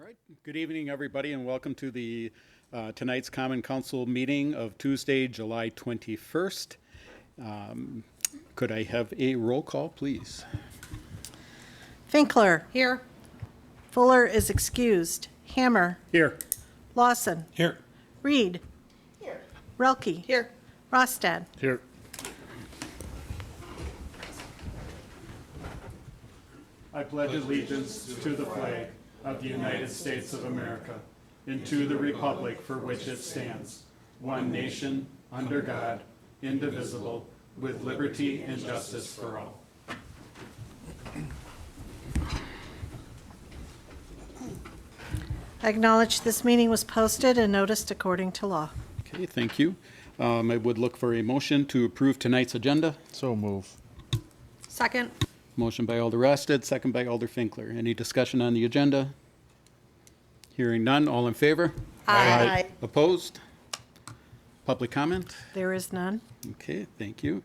All right. Good evening, everybody, and welcome to the tonight's Common Council meeting of Tuesday, July 21st. Could I have a roll call, please? Finkler. Here. Fuller is excused. Hammer. Here. Lawson. Here. Reed. Here. Relke. Here. Rostad. Here. I pledge allegiance to the flag of the United States of America and to the republic for which it stands, one nation, under God, indivisible, with liberty and justice for all. I acknowledge this meeting was posted and noticed according to law. Okay, thank you. I would look for a motion to approve tonight's agenda. So move. Second. Motion by Alder Rosted, second by Alder Finkler. Any discussion on the agenda? Hearing none, all in favor? Aye. Opposed? Public comment? There is none. Okay, thank you.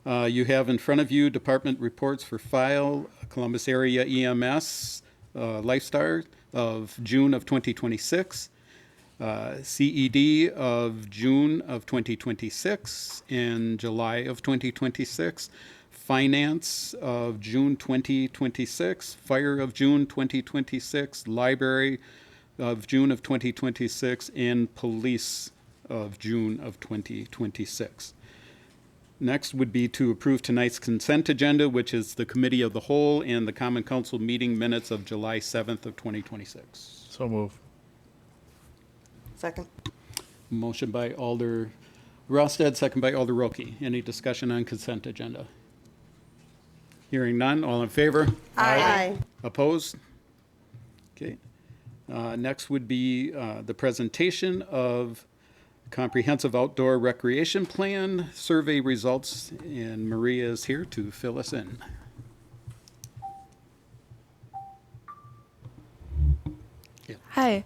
You have in front of you department reports for file, Columbus Area EMS, Lifestar of June of 2026, CED of June of 2026 and July of 2026, Finance of June 2026, Fire of June 2026, Library of June of 2026, and Police of June of 2026. Next would be to approve tonight's consent agenda, which is the Committee of the Whole and the Common Council meeting minutes of July 7th of 2026. So move. Second. Motion by Alder Rosted, second by Alder Roki. Any discussion on consent agenda? Hearing none, all in favor? Aye. Opposed? Okay. Next would be the presentation of Comprehensive Outdoor Recreation Plan survey results, and Maria is here to fill us in. Yeah. Hi.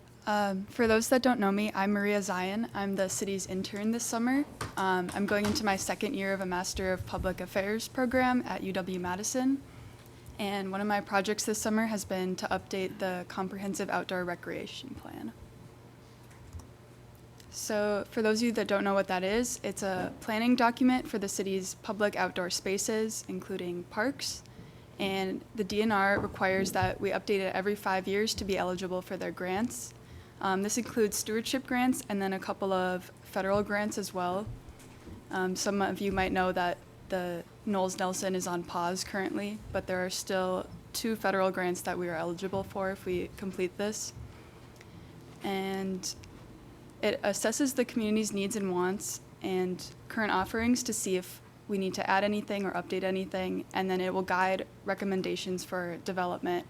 For those that don't know me, I'm Maria Zion. I'm the city's intern this summer. I'm going into my second year of a Master of Public Affairs program at UW-Madison. And one of my projects this summer has been to update the Comprehensive Outdoor Recreation Plan. So for those of you that don't know what that is, it's a planning document for the city's public outdoor spaces, including parks. And the DNR requires that we update it every 5 years to be eligible for their grants. This includes stewardship grants and then a couple of federal grants as well. Some of you might know that the Knowles Nelson is on pause currently, but there are still 2 federal grants that we are eligible for if we complete this. And it assesses the community's needs and wants and current offerings to see if we need to add anything or update anything, and then it will guide recommendations for development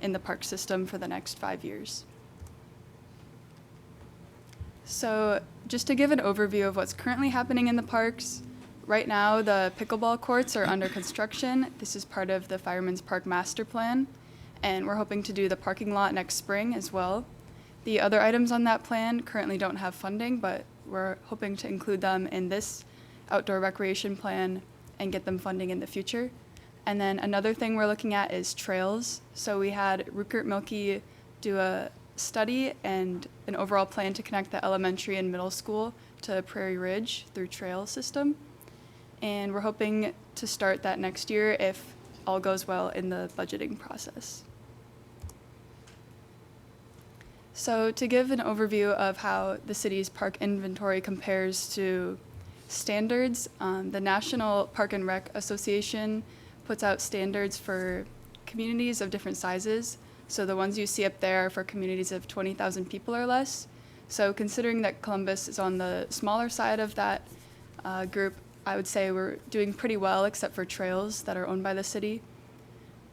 in the park system for the next 5 years. So just to give an overview of what's currently happening in the parks, right now the pickleball courts are under construction. This is part of the Fireman's Park Master Plan, and we're hoping to do the parking lot next spring as well. The other items on that plan currently don't have funding, but we're hoping to include them in this outdoor recreation plan and get them funding in the future. And then another thing we're looking at is trails. So we had Rupert Milkey do a study and an overall plan to connect the elementary and middle school to Prairie Ridge through trail system. And we're hoping to start that next year if all goes well in the budgeting process. So to give an overview of how the city's park inventory compares to standards, the National Park and Rec Association puts out standards for communities of different sizes. So the ones you see up there are for communities of 20,000 people or less. So considering that Columbus is on the smaller side of that group, I would say we're doing pretty well except for trails that are owned by the city.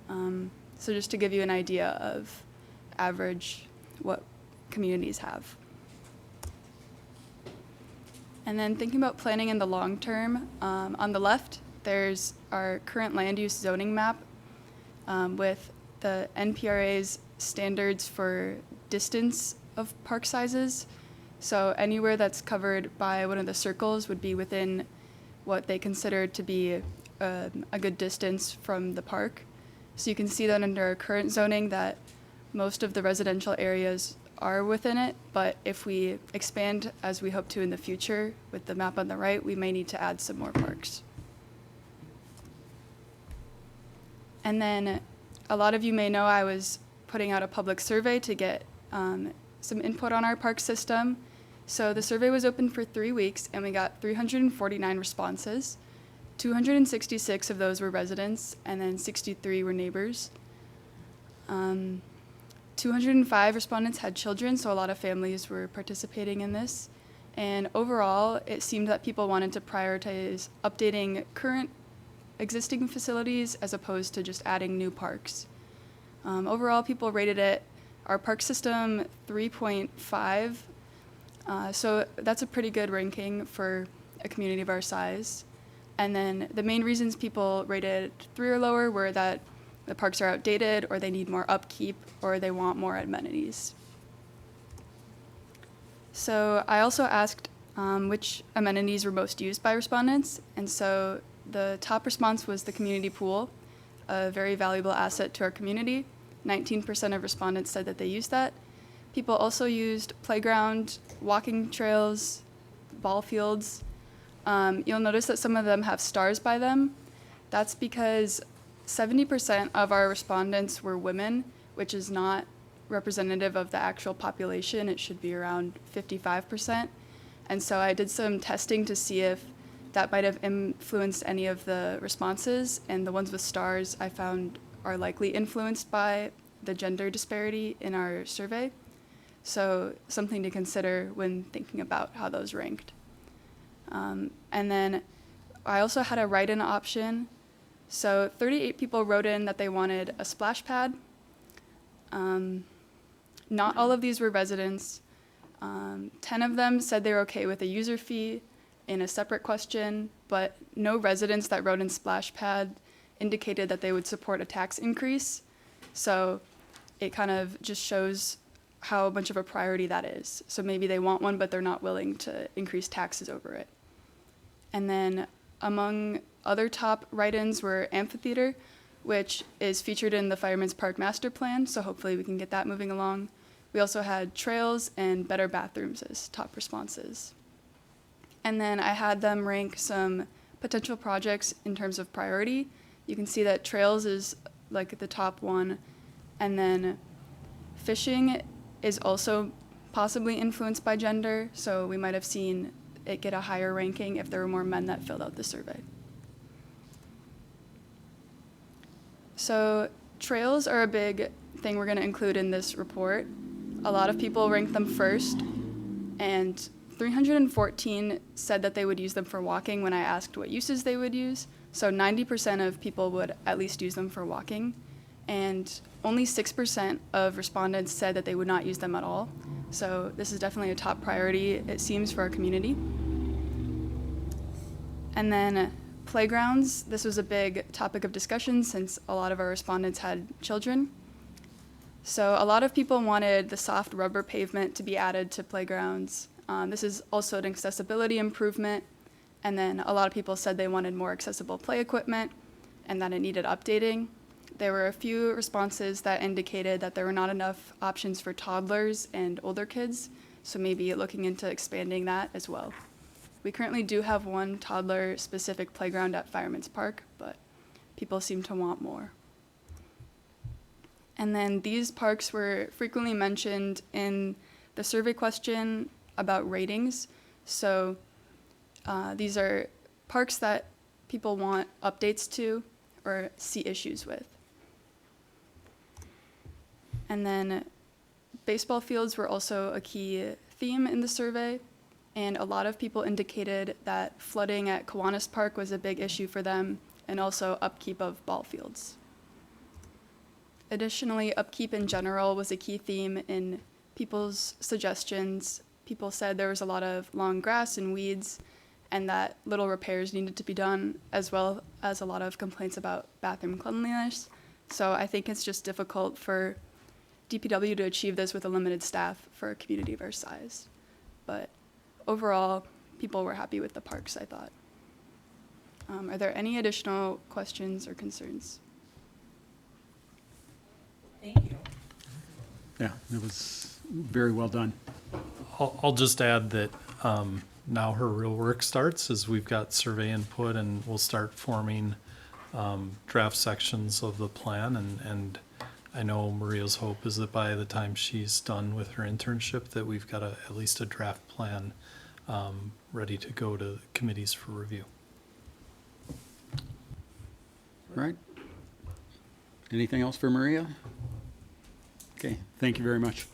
So just to give you an idea of average what communities have. And then thinking about planning in the long term, on the left, there's our current land use zoning map with the NPRA's standards for distance of park sizes. So anywhere that's covered by one of the circles would be within what they consider to be a good distance from the park. So you can see that under our current zoning that most of the residential areas are within it, but if we expand as we hope to in the future with the map on the right, we may need to add some more parks. And then a lot of you may know I was putting out a public survey to get some input on our park system. So the survey was open for 3 weeks and we got 349 responses. 266 of those were residents and then 63 were neighbors. 205 respondents had children, so a lot of families were participating in this. And overall, it seemed that people wanted to prioritize updating current existing facilities as opposed to just adding new parks. Overall, people rated it, our park system, 3.5. So that's a pretty good ranking for a community of our size. And then the main reasons people rated 3 or lower were that the parks are outdated, or they need more upkeep, or they want more amenities. So I also asked which amenities were most used by respondents, and so the top response was the community pool, a very valuable asset to our community. 19% of respondents said that they used that. People also used playground, walking trails, ball fields. You'll notice that some of them have stars by them. That's because 70% of our respondents were women, which is not representative of the actual population. It should be around 55%. And so I did some testing to see if that might have influenced any of the responses, and the ones with stars I found are likely influenced by the gender disparity in our survey. So something to consider when thinking about how those ranked. And then I also had a write-in option. So 38 people wrote in that they wanted a splash pad. Not all of these were residents. 10 of them said they were okay with a user fee in a separate question, but no residents that wrote in splash pad indicated that they would support a tax increase. So it kind of just shows how much of a priority that is. So maybe they want one, but they're not willing to increase taxes over it. And then among other top write-ins were amphitheater, which is featured in the Fireman's Park Master Plan, so hopefully we can get that moving along. We also had trails and better bathrooms as top responses. And then I had them rank some potential projects in terms of priority. You can see that trails is like the top one, and then fishing is also possibly influenced by gender, so we might have seen it get a higher ranking if there were more men that filled out the survey. So trails are a big thing we're going to include in this report. A lot of people ranked them first, and 314 said that they would use them for walking when I asked what uses they would use. So 90% of people would at least use them for walking, and only 6% of respondents said that they would not use them at all. So this is definitely a top priority, it seems, for our community. And then playgrounds. This was a big topic of discussion since a lot of our respondents had children. So a lot of people wanted the soft rubber pavement to be added to playgrounds. This is also an accessibility improvement. And then a lot of people said they wanted more accessible play equipment and that it needed updating. There were a few responses that indicated that there were not enough options for toddlers and older kids, so maybe looking into expanding that as well. We currently do have one toddler-specific playground at Fireman's Park, but people seem to want more. And then these parks were frequently mentioned in the survey question about ratings. So these are parks that people want updates to or see issues with. And then baseball fields were also a key theme in the survey, and a lot of people indicated that flooding at Kiwanis Park was a big issue for them, and also upkeep of ball fields. Additionally, upkeep in general was a key theme in people's suggestions. People said there was a lot of long grass and weeds, and that little repairs needed to be done, as well as a lot of complaints about bathroom cleanliness. So I think it's just difficult for DPW to achieve this with a limited staff for a community of our size. But overall, people were happy with the parks, I thought. Are there any additional questions or concerns? Thank you. Yeah, it was very well done. I'll just add that now her real work starts as we've got survey input and we'll start forming draft sections of the plan. And I know Maria's hope is that by the time she's done with her internship, that we've got at least a draft plan ready to go to committees for review. All right. Anything else for Maria? Okay, thank you very much.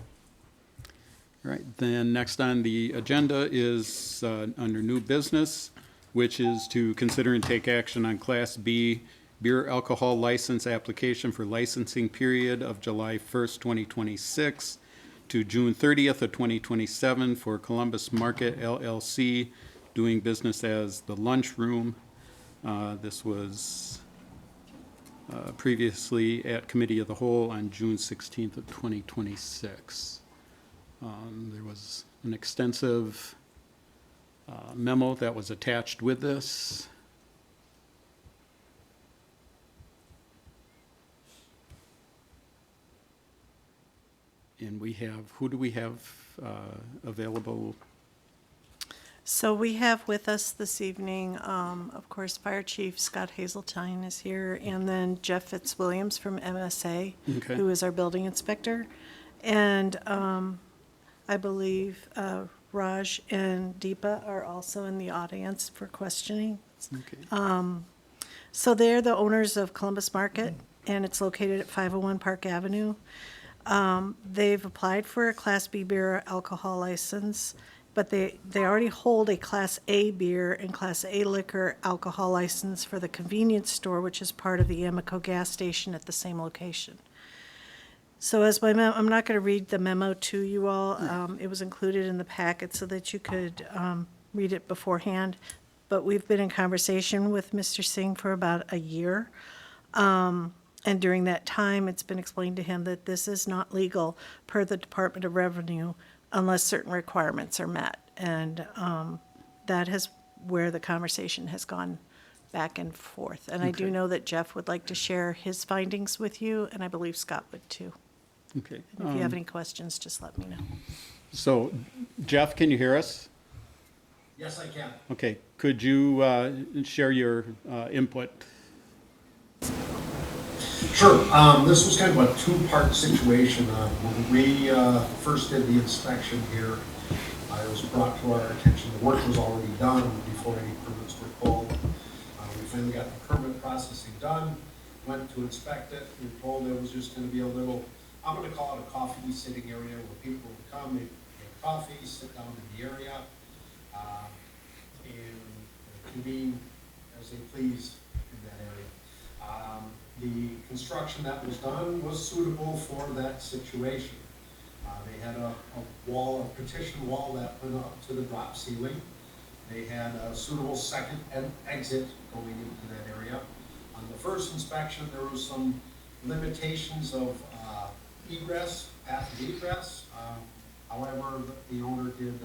All right, then next on the agenda is under new business, which is to consider and take action on Class B beer alcohol license application for licensing period of July 1st, 2026 to June 30th of 2027 for Columbus Market LLC, doing business as the Lunchroom. This was previously at Committee of the Whole on June 16th of 2026. There was an extensive memo that was attached with this. And we have, who do we have available? So we have with us this evening, of course, Fire Chief Scott Hazeltine is here, and then Jeff Fitzwilliams from MSA, Okay. who is our building inspector. And I believe Raj and Deepa are also in the audience for questioning. Okay. So they're the owners of Columbus Market, and it's located at 501 Park Avenue. They've applied for a Class B beer alcohol license, but they already hold a Class A beer and Class A liquor alcohol license for the convenience store, which is part of the Amoco gas station at the same location. So as my I'm not going to read the memo to you all. It was included in the packet so that you could read it beforehand. But we've been in conversation with Mr. Singh for about a year. And during that time, it's been explained to him that this is not legal per the Department of Revenue unless certain requirements are met. And that is where the conversation has gone back and forth. And I do Okay. know that Jeff would like to share his findings with you, and I believe Scott would too. Okay. And if you have any questions, just let me know. So, Jeff, can you hear us? Yes, I can. Okay, could you share your input? Sure. This was kind of a two-part situation. When we first did the inspection here, it was brought to our attention the work was already done before any permits were pulled. We finally got the permit processing done, went to inspect it. We were told it was just going to be a little, I'm going to call it a coffee sitting area where people would come, they'd get coffee, sit down in the area, and convene as they please in that area. The construction that was done was suitable for that situation. They had a wall, a partition wall that went up to the drop ceiling. They had a suitable second exit going into that area. On the first inspection, there was some limitations of egress, path of egress. However, the owner did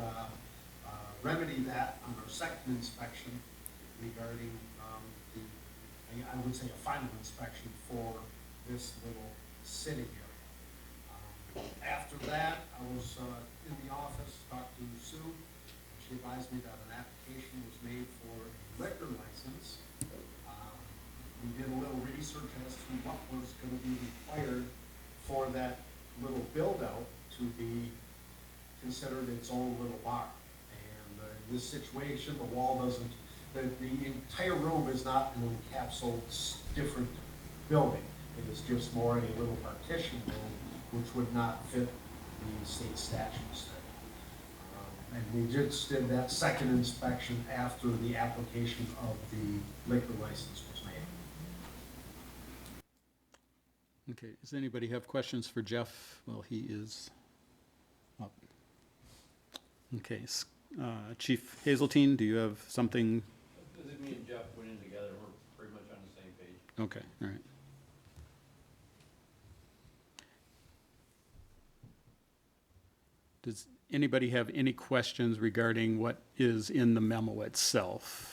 remedy that on our second inspection regarding I would say a final inspection for this little sitting area. After that, I was in the office, talked to Sue. She advised me that an application was made for a liquor license. We did a little research as to what was going to be required for that little build-out to be considered its own little bar. And in this situation, the wall doesn't, the entire room is not an encapsulated different building. It is just more a little partition room, which would not fit the state statutes there. And we just did that second inspection after the application of the liquor license was made. Okay, does anybody have questions for Jeff? Well, he is up. Okay, Chief Hazeltine, do you have something? Me and Jeff went in together, we're pretty much on the same page. Okay, all right. Does anybody have any questions regarding what is in the memo itself?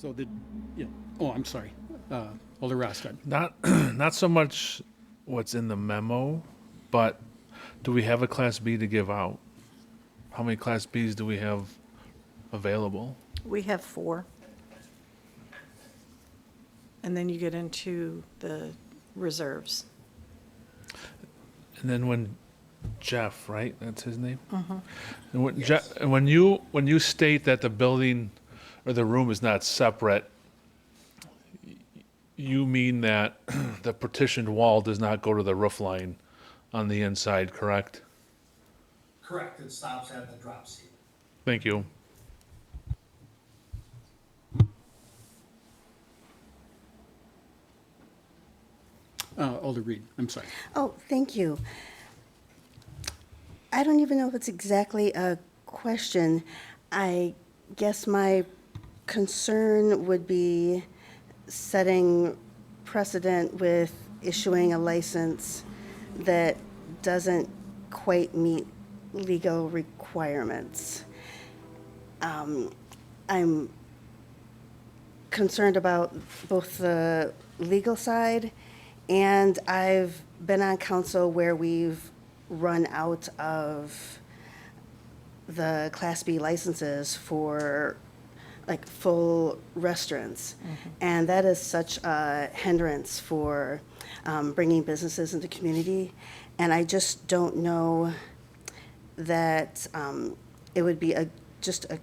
So yeah, oh, I'm sorry. Alder Rothschild. Not so much what's in the memo, but do we have a Class B to give out? How many Class Bs do we have available? We have 4. And then you get into the reserves. And then when Jeff, right? That's his name. Mm-hmm. And when and when you state that the building or the room is not separate, you mean that the partitioned wall does not go to the roof line on the inside, correct? Correct, it stops at the drop ceiling. Thank you. Alder Reed, I'm sorry. Oh, thank you. I don't even know if it's exactly a question. I guess my concern would be setting precedent with issuing a license that doesn't quite meet legal requirements. I'm concerned about both the legal side, and I've been on council where we've run out of the Class B licenses for like full restaurants. And that is such a hindrance for bringing businesses into community. And I just don't know that it would be just a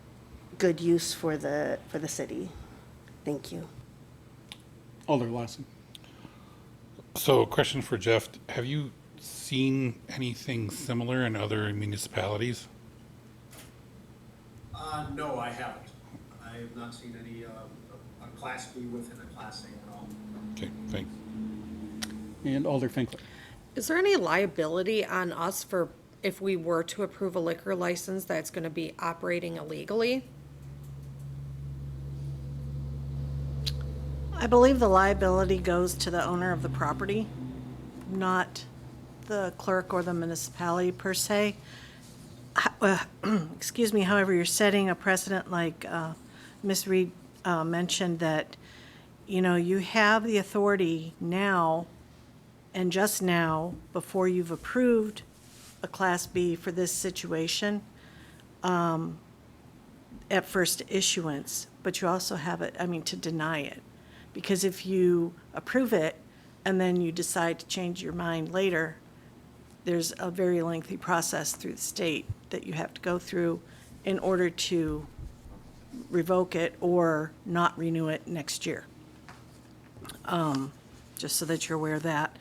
good use for the city. Thank you. Alder Lawson. So, question for Jeff. Have you seen anything similar in other municipalities? No, I haven't. I have not seen any, a Class B within a Class A at all. Okay, thanks. And Alder Finkler. Is there any liability on us for if we were to approve a liquor license that's gonna be operating illegally? I believe the liability goes to the owner of the property, not the clerk or the municipality per se. Excuse me, however, you're setting a precedent like Ms. Reed mentioned that, you know, you have the authority now and just now, before you've approved a Class B for this situation, at first issuance, but you also have it, to deny it. Because if you approve it and then you decide to change your mind later, there's a very lengthy process through the state that you have to go through in order to revoke it or not renew it next year. Just so that you're aware of that.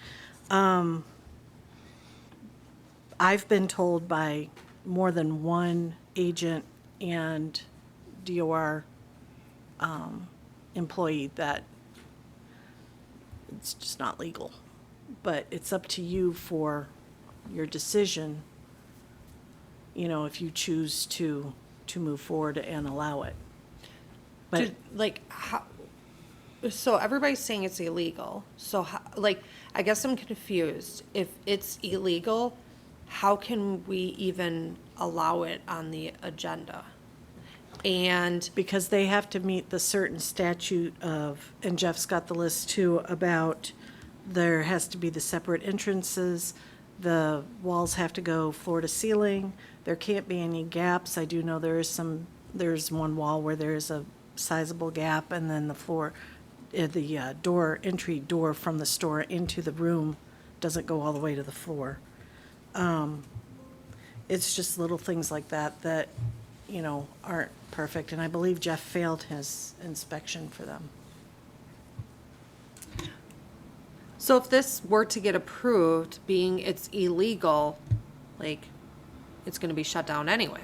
I've been told by more than one agent and DOR employee that it's just not legal. But it's up to you for your decision, you know, if you choose to move forward and allow it. But How, so everybody's saying it's illegal, so how, I guess I'm confused. If it's illegal, how can we even allow it on the agenda? And because they have to meet the certain statute of, and Jeff's got the list too, about there has to be the separate entrances, the walls have to go floor to ceiling, there can't be any gaps. I do know there's one wall where there is a sizable gap, and then the floor, the entry door from the store into the room doesn't go all the way to the floor. It's just little things like that, you know, aren't perfect, and I believe Jeff failed his inspection for them. so if this were to get approved, being it's illegal, it's gonna be shut down anyway.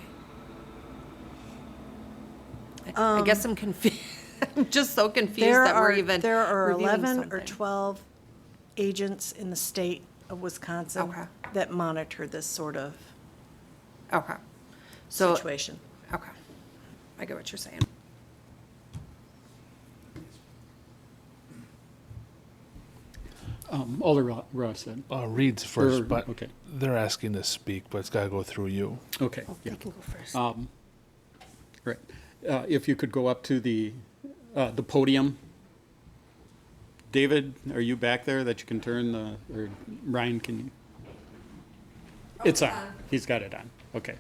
I guess I'm confused. I'm just so confused that we're even There are reviewing 11 or something. 12 agents in the state of Wisconsin Okay. that monitor this sort of Okay. So, situation. okay. I get what you're saying. Alder Rothschild. Reed's first, but okay. they're asking to speak, but it's got to go through you. Okay, Oh, yeah. they can go first. Right. If you could go up to the the podium. David, are you back there that you can turn the, or Ryan, can you? It's on. He's got it on. Okay.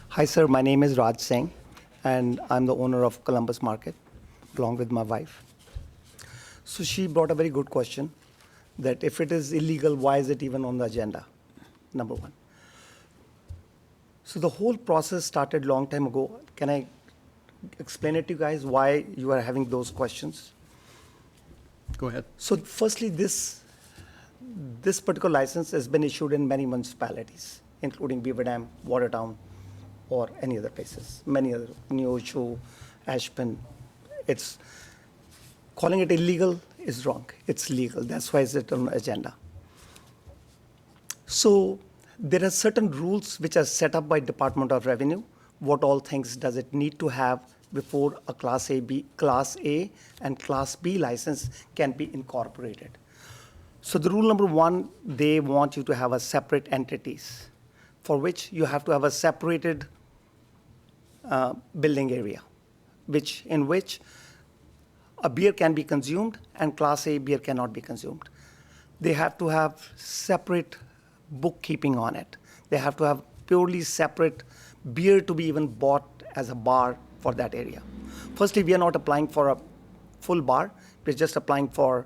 Hi, sir. My name is Raj Singh, and I'm the owner of Columbus Market, along with my wife. So she brought a very good question, that if it is illegal, why is it even on the agenda? Number one. So the whole process started long time ago. Can I explain it to you guys why you are having those questions? Go ahead. So firstly, this particular license has been issued in many municipalities, including Beaver Dam, Watertown, or any other places, many other, Neosho, Ashburn. It's, calling it illegal is wrong. It's legal. That's why it's on the agenda. So there are certain rules which are set up by Department of Revenue. What all things does it need to have before a Class A and Class B license can be incorporated. So the rule number one, they want you to have a separate entities, for which you have to have a separated building area, in which a beer can be consumed and Class A beer cannot be consumed. They have to have separate bookkeeping on it. They have to have purely separate beer to be even bought as a bar for that area. Firstly, we are not applying for a full bar. We're just applying for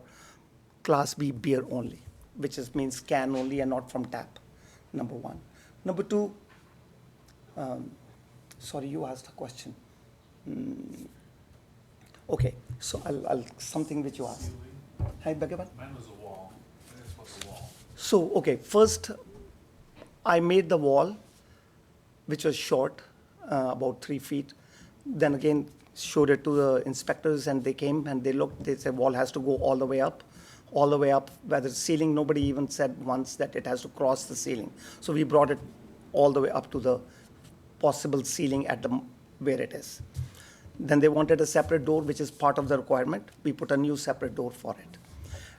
Class B beer only, which means can only and not from tap, number one. Number two, sorry, you asked a question. Okay, so I'll something which you asked. Hi, beg your pardon? Mine was a wall. That's what the wall. So, okay, first I made the wall, which was short, about 3 feet. Then again, showed it to the inspectors and they came and they looked, they said wall has to go all the way up, whether ceiling, nobody even said once that it has to cross the ceiling. So we brought it all the way up to the possible ceiling at where it is. Then they wanted a separate door, which is part of the requirement. We put a new separate door for it.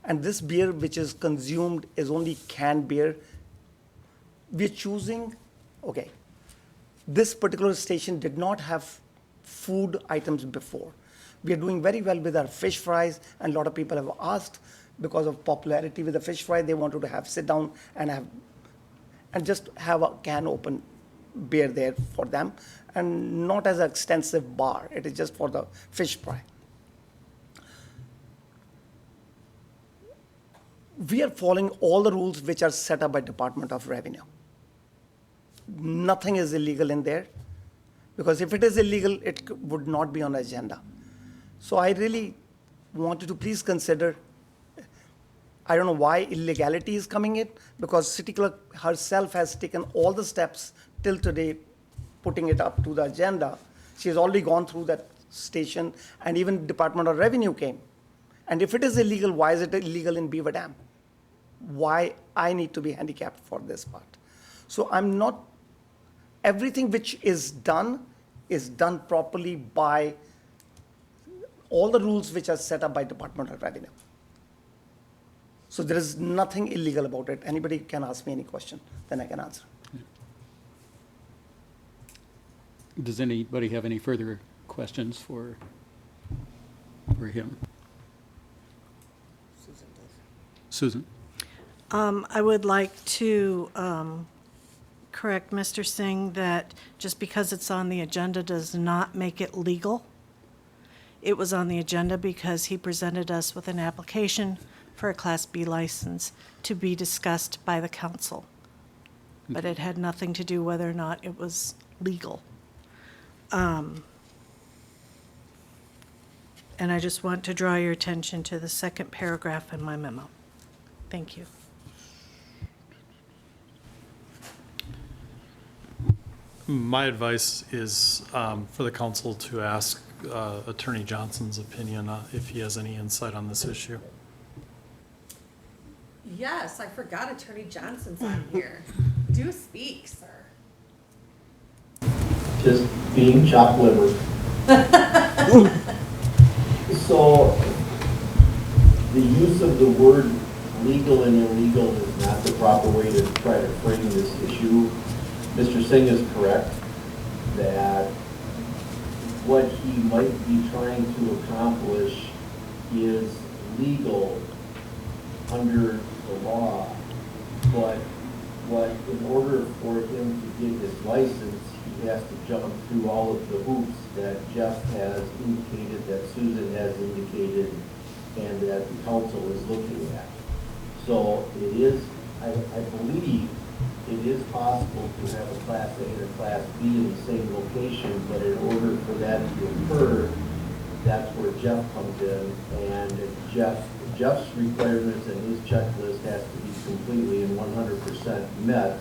And this beer which is consumed is only canned beer. We're choosing, okay, this particular station did not have food items before. We are doing very well with our fish fries, and a lot of people have asked, because of popularity with the fish fry, they wanted to sit down and just have a can open beer there for them, and not as an extensive bar. It is just for the fish fry. We are following all the rules which are set up by Department of Revenue. Nothing is illegal in there, because if it is illegal, it would not be on the agenda. So I really wanted to please consider, I don't know why illegality is coming in, because City Clerk herself has taken all the steps till today, putting it up to the agenda. She has already gone through that station, and even Department of Revenue came. And if it is illegal, why is it illegal in Beaver Dam? Why I need to be handicapped for this part? So I'm not, everything which is done properly by all the rules which are set up by Department of Revenue. So there is nothing illegal about it. Anybody can ask me any question, then I can answer. Does anybody have any further questions for him? Susan? I would like to correct Mr. Singh that just because it's on the agenda does not make it legal. It was on the agenda because he presented us with an application for a Class B license to be discussed by the council. But it had nothing to do whether or not it was legal. And I just want to draw your attention to the second paragraph in my memo. Thank you. My advice is for the council to ask Attorney Johnson's opinion if he has any insight on this issue. Yes, I forgot Attorney Johnson's on here. Do speak, sir. Just being chopped liver. So, the use of the word legal and illegal is not the proper way to try to frame this issue. Mr. Singh is correct that what he might be trying to accomplish is legal under the law, but in order for him to get his license, he has to jump through all of the hoops that Jeff has indicated, that Susan has indicated, and that the council is looking at. So it is, I believe, it is possible to have a Class A or Class B in the same location, but in order for that to occur, that's where Jeff comes in, and Jeff's requirements and his checklist has to be completely and 100% met,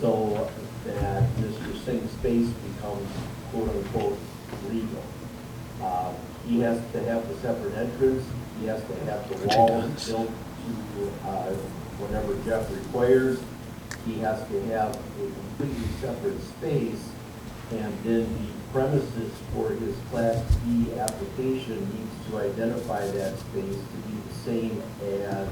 so that Mr. Singh's space becomes quote-unquote legal. He has to have the separate entrance, he has to have the walls built to whatever Jeff requires, he has to have a completely separate space, and then the premises for his Class B application needs to identify that space to be the same as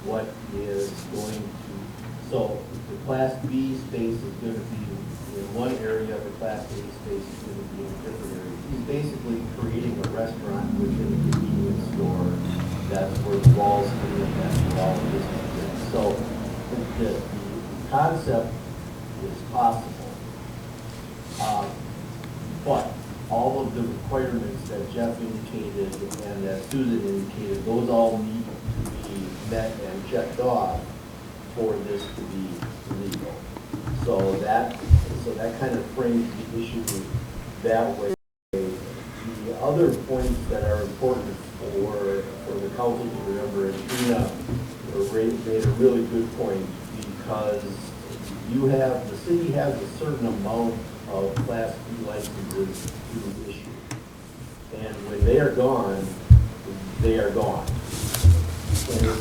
what is going to, so the Class B space is going to be in one area, the Class A space is going to be in a different area. He's basically creating a restaurant within a convenience store. That's where the walls come in, that's where all of this comes in. So the concept is possible. But all of the requirements that Jeff indicated and that Susan indicated, those all need to be met and checked off for this to be legal. So that kind of frames the issue that way. The other points that are important for the council to remember, and Tina made a really good point, because the city has a certain amount of Class B licenses to issue. And when they are gone, they are gone. And you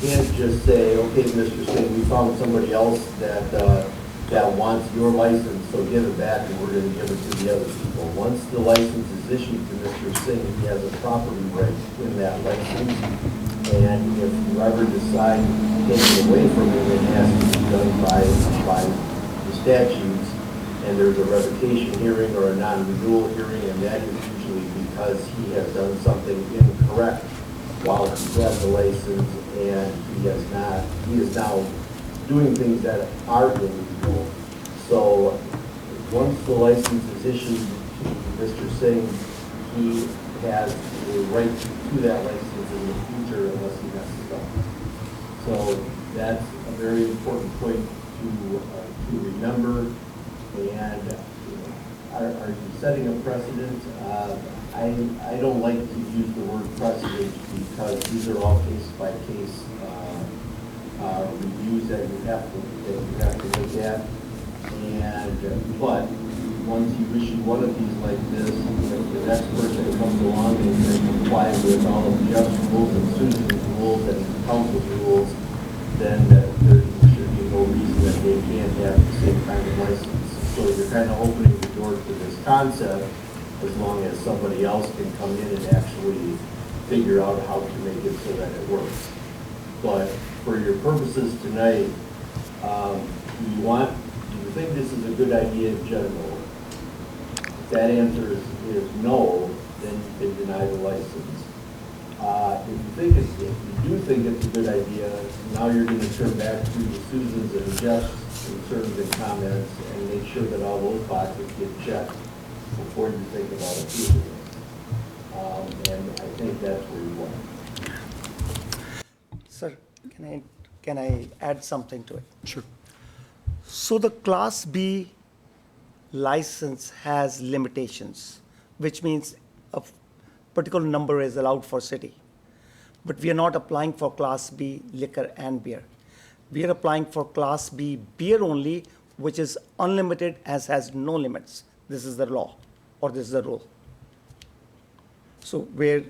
can't just say, okay, Mr. Singh, we found somebody else that wants your license, so give it back and we're going to give it to the other people. Once the license is issued to Mr. Singh, he has a property right in that license. And if you ever decide to take it away from him, it has to be done by the statutes. And there's a revocation hearing or a non-renewal hearing, and that is usually because he has done something incorrect while he has the license, and he is now doing things that are illegal. So once the license is issued to Mr. Singh, he has the right to that license in the future unless he messes up. So that's a very important point to remember. And are you setting a precedent? I don't like to use the word precedent because these are all case-by-case reviews that you have to look at. But once you issue one of these like this, if the next person comes along and they comply with all of Jeff's rules and Susan's rules and council's rules, then there should be no reason that they can't have the same kind of license. So you're kind of opening the door to this concept as long as somebody else can come in and actually figure out how to make it so that it works. But for your purposes tonight, do you think this is a good idea in general? If that answer is no, then you can deny the license. If you do think it's a good idea, now you're going to turn back to Susan's and Jeff's concerns and comments and make sure that all those boxes get checked before you think about approving it. And I think that's where you want. Sir, can I add something to it? Sure. So the Class B license has limitations, which means a particular number is allowed for city. But we are not applying for Class B liquor and beer. We are applying for Class B beer only, which is unlimited, has no limits. This is the law, or this is the rule. So where,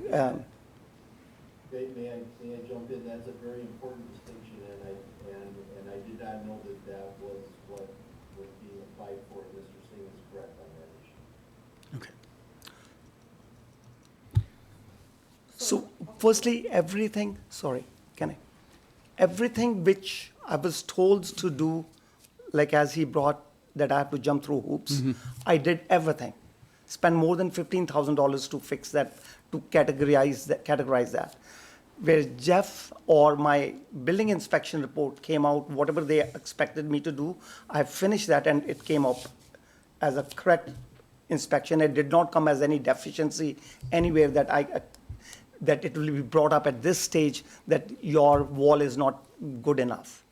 May I jump in? That's a very important distinction, and I did not know that was what was being applied for. Mr. Singh is correct on that issue. okay. So firstly, everything which I was told to do, like as he brought that I have to jump through hoops, I did everything. spend more than $15,000 to fix that, to categorize that. Where Jeff or my building inspection report came out, whatever they expected me to do, I finished that and it came up as a correct inspection. It did not come as any deficiency anywhere that it will be brought up at this stage that your wall is not good enough.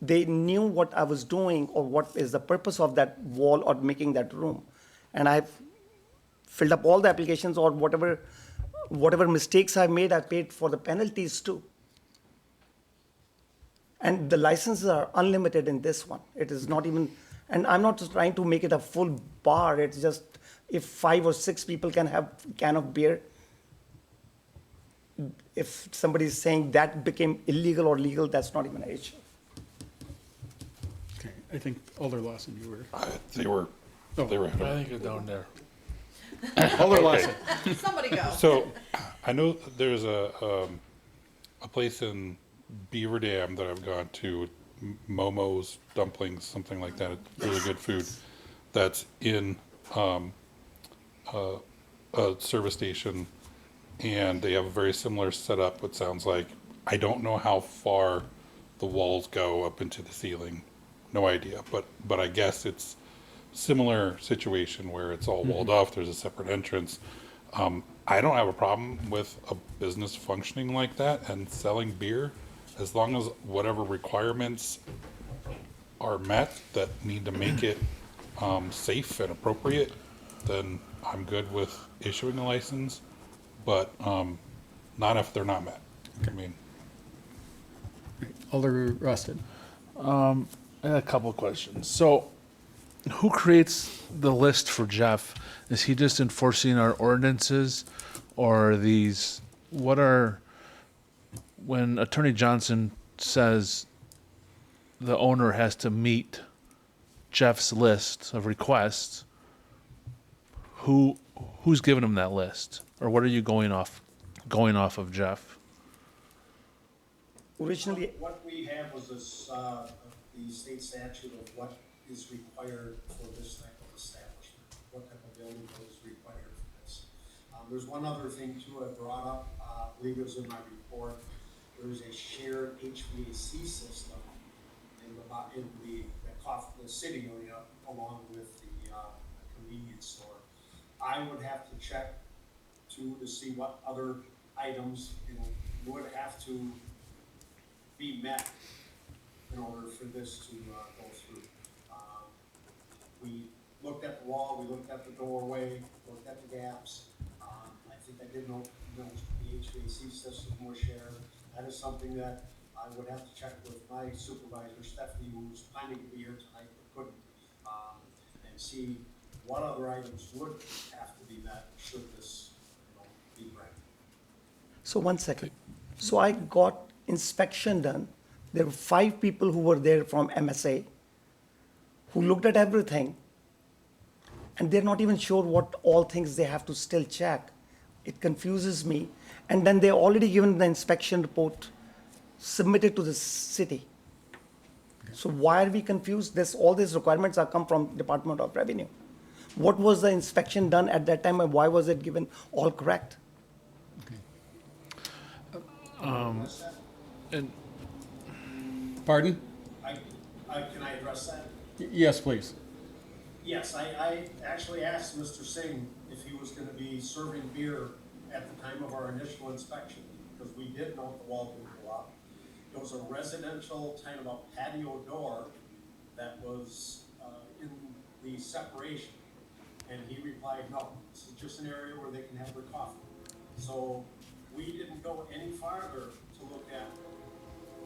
They knew what I was doing or what is the purpose of that wall or making that room. And I've filled up all the applications or whatever mistakes I made, I paid for the penalties too. And the licenses are unlimited in this one. It is not even, and I'm not trying to make it a full bar. It's just if 5 or 6 people can have a can of beer, if somebody is saying that became illegal or legal, that's not even an issue. Okay, I think Alder Lawson, you were. They were ahead I of think you're down there. Alder Lawson. Somebody go. So, I know there's a place in Beaver Dam that I've gone to, Momo's Dumplings, something like that. It's really good food. That's in a service station, and they have a very similar setup. It sounds like, I don't know how far the walls go up into the ceiling. No idea, but I guess it's similar situation where it's all walled off. There's a separate entrance. I don't have a problem with a business functioning like that and selling beer, as long as whatever requirements are met that need to make it safe and appropriate, then I'm good with issuing a license, but not if they're not met. I mean, Alder Rosted. I had a couple of questions. So, who creates the list for Jeff? Is he just enforcing our ordinances, or are these, when Attorney Johnson says the owner has to meet Jeff's list of requests, who's giving him that list? Or what are you going off of, Jeff? Originally, What we have was this, the state statute of what is required for this type of establishment, what type of building code is required for this. There's one other thing too I brought up, I believe it was in my report. There is a shared HVAC system in the city area along with the convenience store. I would have to check to see what other items, would have to be met in order for this to go through. We looked at the wall, we looked at the doorway, looked at the gaps. I think I did note the HVAC system was shared. That is something that I would have to check with my supervisor, Stephanie, who's planning to be here tonight but couldn't, and see what other items would have to be met should this, be granted. so 1 second. So I got inspection done. There were 5 people who were there from MSA who looked at everything, and they're not even sure what all things they have to still check. It confuses me. And then they already given the inspection report submitted to the city. So why are we confused? All these requirements are come from Department of Revenue. What was the inspection done at that time and why was it given all correct? And Pardon? Can I address that? Yes, please. Yes, I actually asked Mr. Singh if he was gonna be serving beer at the time of our initial inspection, because we did note the wall didn't go up. It was a residential kind of a patio door that was in the separation. And he replied, no, this is just an area where they can have their coffee. So we didn't go any farther to look at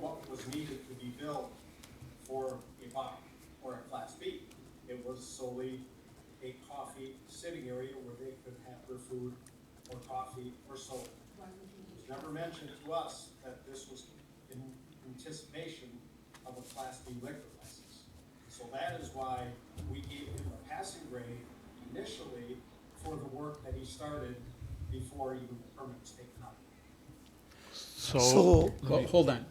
what was needed to be built for a bar or a Class B. It was solely a coffee sitting area where they could have their food or coffee or soda. It was never mentioned to us that this was in anticipation of a Class B liquor license. So that is why we gave him a passing grade initially for the work that he started before even the permit was taken up. So Well, hold on.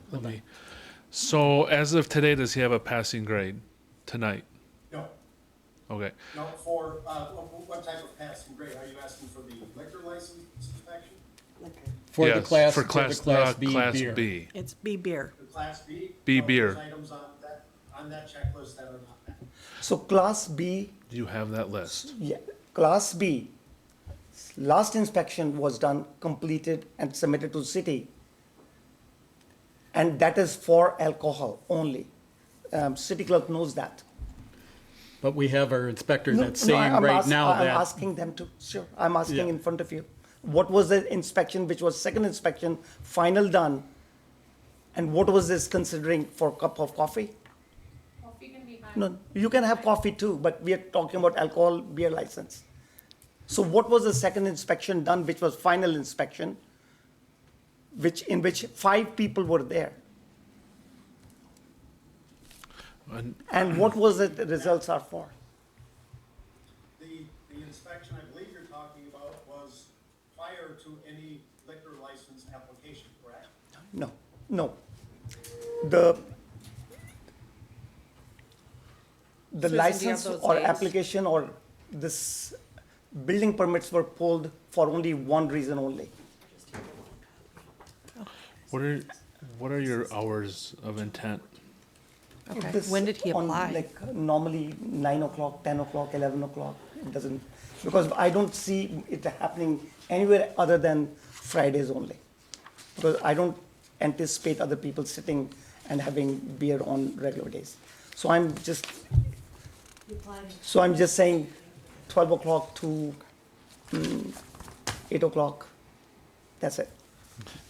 So as of today, does he have a passing grade tonight? No, Okay, No, for, what type of passing grade? Are you asking for the liquor license inspection? For the yes, class, for class B class beer. B. It's B beer. The Class B? B No, beer. There's items on that checklist that are not met. So Class B, Do you have that list? yeah, Class B, last inspection was done, completed, and submitted to city. And that is for alcohol only. City clerk knows that. But we have our inspector No, that's no, saying I'm right ask- now I'm that, asking them to, sure, I'm asking Yeah. in front of you. What was the inspection, which was second inspection, final done? And what was this considering for a cup of coffee? Coffee can be fine. No, you can have coffee too, but we are talking about alcohol beer license. So what was the second inspection done, which was final inspection, in which 5 people were there? And And what was it, the results are for? The inspection I believe you're talking about was prior to any liquor license application, correct? No, no. The Susan, do you have license those or days? application or this building permits were pulled for only one reason only. what are your hours of intent? Okay, This when did he on, apply? Like normally 9 o'clock, 10 o'clock, 11 o'clock, it doesn't, because I don't see it happening anywhere other than Fridays only. Because I don't anticipate other people sitting and having beer on regular days. So I'm just saying 12 o'clock to 8 o'clock, that's it.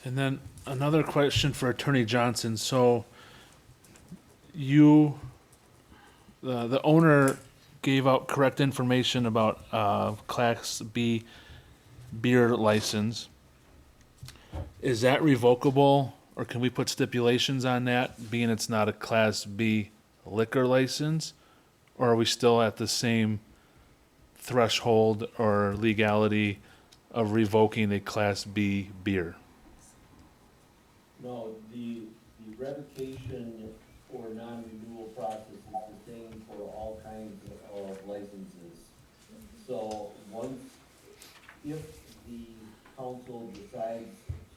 And then another question for Attorney Johnson. So you, the owner gave out correct information about Class B beer license. Is that revocable, or can we put stipulations on that, being it's not a Class B liquor license? Or are we still at the same threshold or legality of revoking a Class B beer? No, the revocation or non-renewal process is the same for all kinds of licenses. So once, if the council decides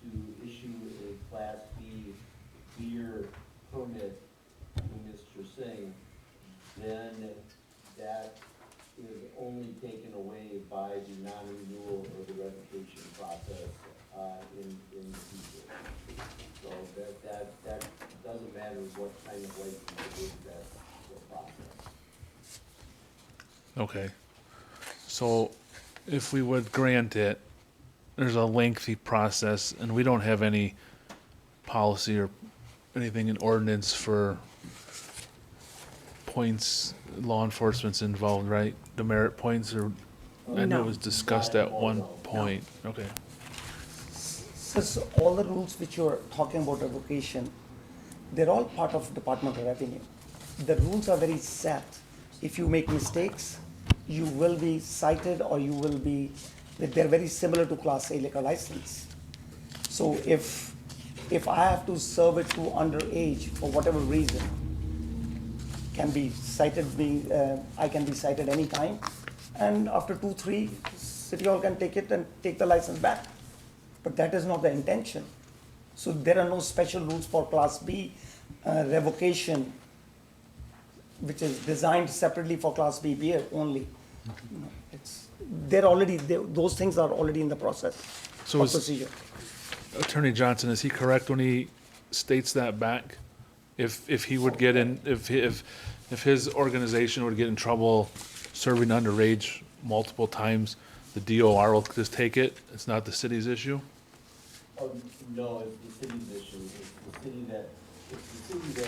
to issue a Class B beer permit to Mr. Singh, then that is only taken away by the non-renewal or the revocation process in the future. So that doesn't matter what kind of license it is, that's the process. Okay. So if we would grant it, there's a lengthy process, and we don't have any policy or anything in ordinance for points, law enforcement's involved, right? Demerit points, or, I know it was discussed at one point. Okay. So all the rules which you're talking about revocation, they're all part of Department of Revenue. The rules are very set. If you make mistakes, you will be cited or you will be, they're very similar to Class A liquor license. So if I have to serve it to underage for whatever reason, can be cited, I can be cited anytime, and after 2, 3, City Hall can take it and take the license back. But that is not the intention. So there are no special rules for Class B revocation, which is designed separately for Class B beer only. No, those things are already in the process So of is procedure. Attorney Johnson, is he correct when he states that back? If he would get in, if his organization would get in trouble serving underage multiple times, the DOR will just take it? It's not the city's issue? Oh, no, it's the city's issue, it's the city that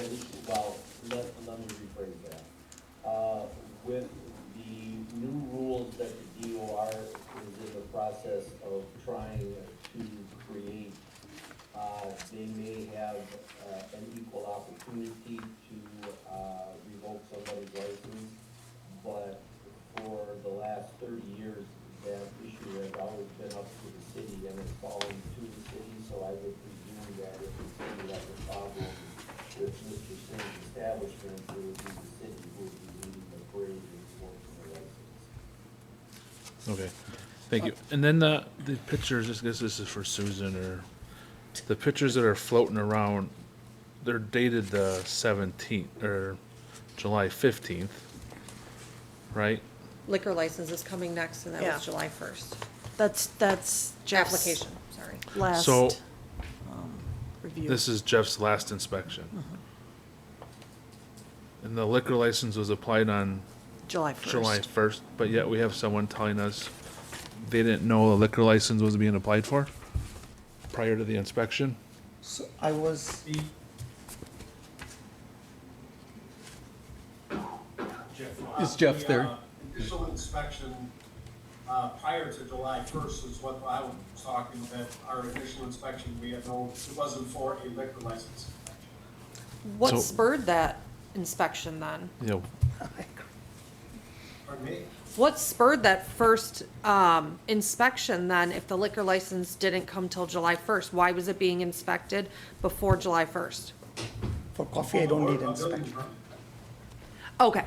issue, well, let me rephrase that. With the new rules that the DOR is in the process of trying to create, they may have an equal opportunity to revoke somebody's license, but for the last 30 years, that issue has always been up to the city and it's fallen to the city, so I would presume that if the city has a problem with Mr. Singh's establishment, it would be the city who would be leading the parade and working the Okay, thank you. And then the pictures, I guess this is for Susan, or the pictures that are floating around, they're dated the 17th, or July 15th, right? Liquor license is coming next, and that Yeah. was July 1st. That's Jeff's Application, sorry. last So- review. This is Jeff's last inspection. And the liquor license was applied on July 1st. July 1st, but yet we have someone telling us they didn't know the liquor license was being applied for prior to the inspection. So I was, Is Jeff there? Initial inspection prior to July 1st is what I was talking about. Our initial inspection, we had no, it wasn't for a liquor license inspection. What So- spurred that inspection then? You know, Pardon me? What spurred that first inspection then, if the liquor license didn't come till July 1st? Why was it being inspected before July 1st? for coffee, I don't need A building inspection. permit. Okay,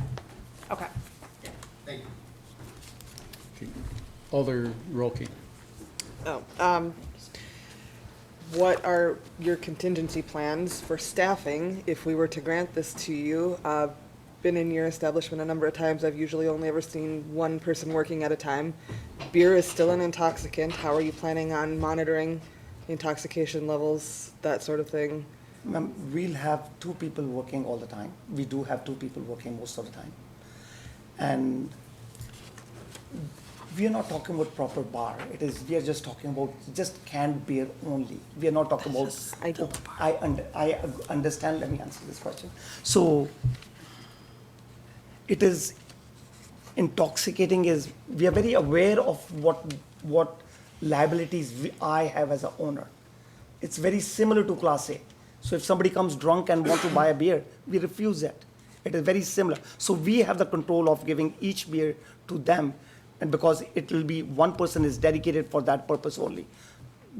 okay. Thank you. Alder Rolke. What are your contingency plans for staffing if we were to grant this to you? Been in your establishment a number of times. I've usually only ever seen one person working at a time. Beer is still an intoxicant. How are you planning on monitoring intoxication levels, that sort of thing? Ma'am, we'll have two people working all the time. We do have two people working most of the time. And we are not talking about proper bar. We are just talking about just canned beer only. We are not talking about. ideal. I understand, let me answer this question. So it is intoxicating is, we are very aware of what liabilities I have as a owner. It's very similar to Class A. So if somebody comes drunk and want to buy a beer, we refuse that. It is very similar. So we have the control of giving each beer to them, and because it will be, one person is dedicated for that purpose only.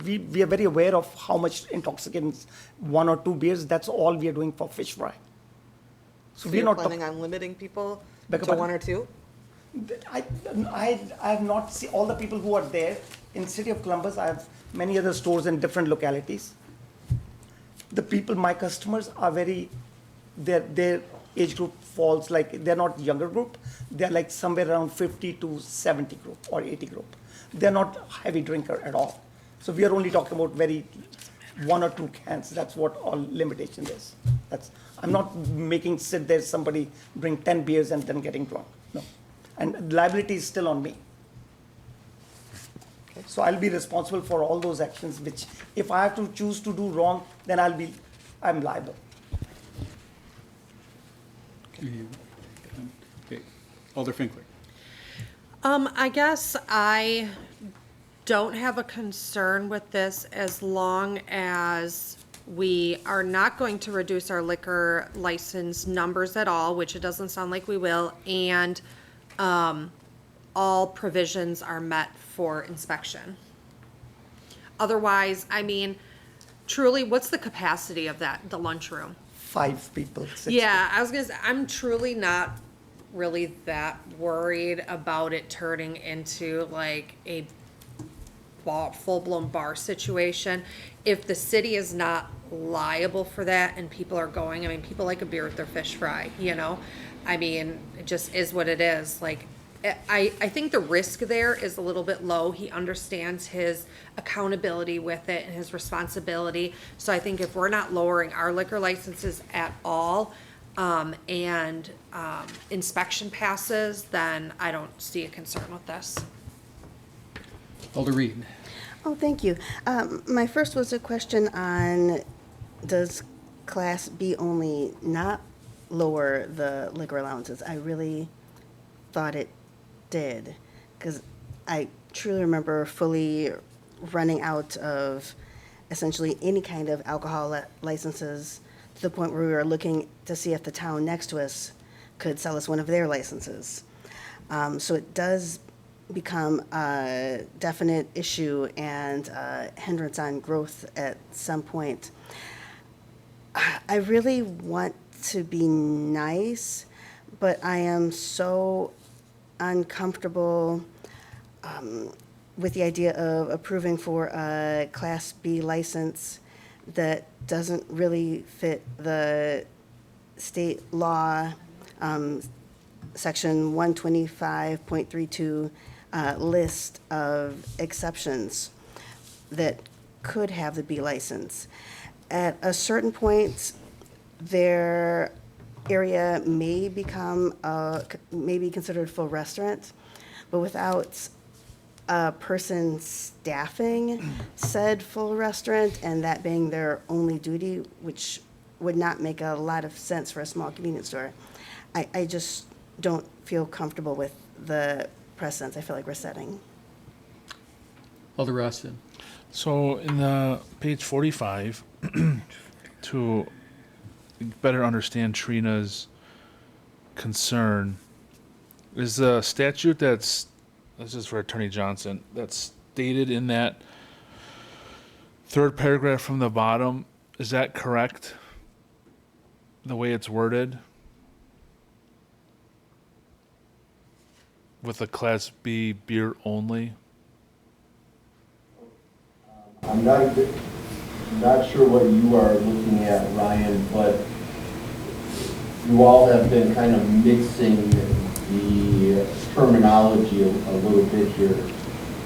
We are very aware of how much intoxicants, 1 or 2 beers, that's all we are doing for fish fry. So we're You're not. planning on limiting people Beg to your 1 pardon? or 2? I have not seen all the people who are there in City of Columbus. I have many other stores in different localities. The people, my customers are very, their age group falls like, they're not younger group. They're like somewhere around 50 to 70 group or 80 group. They're not heavy drinker at all. So we are only talking about very 1 or 2 cans. That's what all limitation is. I'm not making sit there somebody bring 10 beers and then getting drunk. No. And liability is still on me. So I'll be responsible for all those actions, which if I have to choose to do wrong, then I'm liable. Okay. Alder Finkler. I guess I don't have a concern with this as long as we are not going to reduce our liquor license numbers at all, which it doesn't sound like we will, and all provisions are met for inspection. Otherwise, I mean, truly, what's the capacity of the lunchroom? 5 people, 6 Yeah, I was gonna say, I'm truly not really that worried about it turning into like a full-blown bar situation. If the city is not liable for that and people are going, I mean, people like a beer with their fish fry, you know? I mean, it just is what it is. Like, I think the risk there is a little bit low. He understands his accountability with it and his responsibility. So I think if we're not lowering our liquor licenses at all, and inspection passes, then I don't see a concern with this. Alder Reed. Oh, thank you. My first was a question on, does Class B only not lower the liquor allowances? I really thought it did, because I truly remember fully running out of essentially any kind of alcohol licenses to the point where we were looking to see if the town next to us could sell us one of their licenses. So it does become a definite issue and a hindrance on growth at some point. I really want to be nice, but I am so uncomfortable with the idea of approving for a Class B license that doesn't really fit the state law, Section 125.32 list of exceptions that could have the B license. At a certain point, their area may become, may be considered full restaurant, but without a person staffing said full restaurant and that being their only duty, which would not make a lot of sense for a small convenience store. I just don't feel comfortable with the precedents I feel like we're setting. Alder Rossin. So in the page 45, to better understand Trina's concern, is the statute this is for Attorney Johnson, that's stated in that third paragraph from the bottom, is that correct? The way it's worded? With a Class B beer only? I'm not sure what you are looking at, Ryan, but you all have been kind of mixing the terminology a little bit here.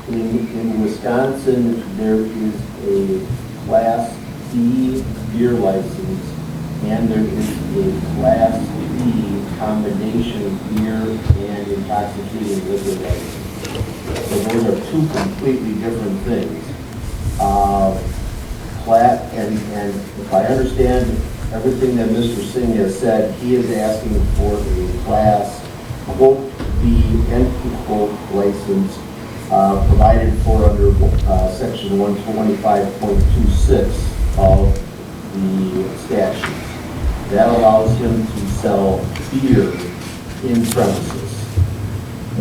In Wisconsin, there is a Class B beer license, and there is a Class B combination beer and intoxicating liquor license. So those are two completely different things. And if I understand everything that Mr. Singh has said, he is asking for a Class quote B end quote license provided for under Section 125.26 of the statute. That allows him to sell beer in premises.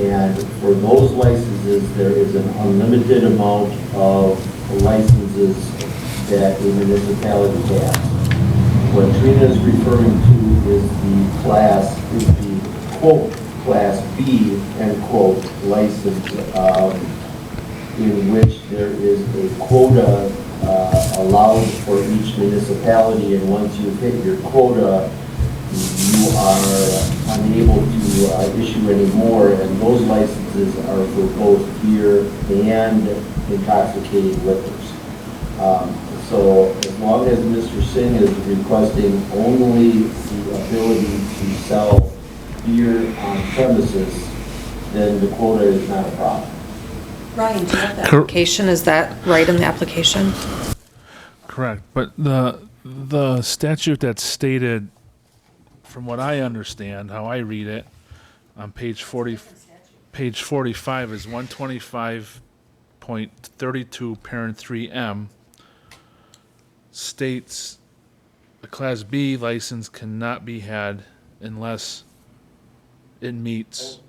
And for those licenses, there is an unlimited amount of licenses that a municipality has. What Trina is referring to is the quote, Class B, end quote, license, in which there is a quota allowed for each municipality, and once you hit your quota, you are unable to issue any more, and those licenses are for both beer and intoxicating liquors. So as long as Mr. Singh is requesting only the ability to sell beer on premises, then the quota is not a problem. Ryan, do you have the application? Is that right in the application? Correct, but the statute that's stated, from what I understand, how I read it, on page 45 is 125.32 parent 3M, states a Class B license cannot be had unless it meets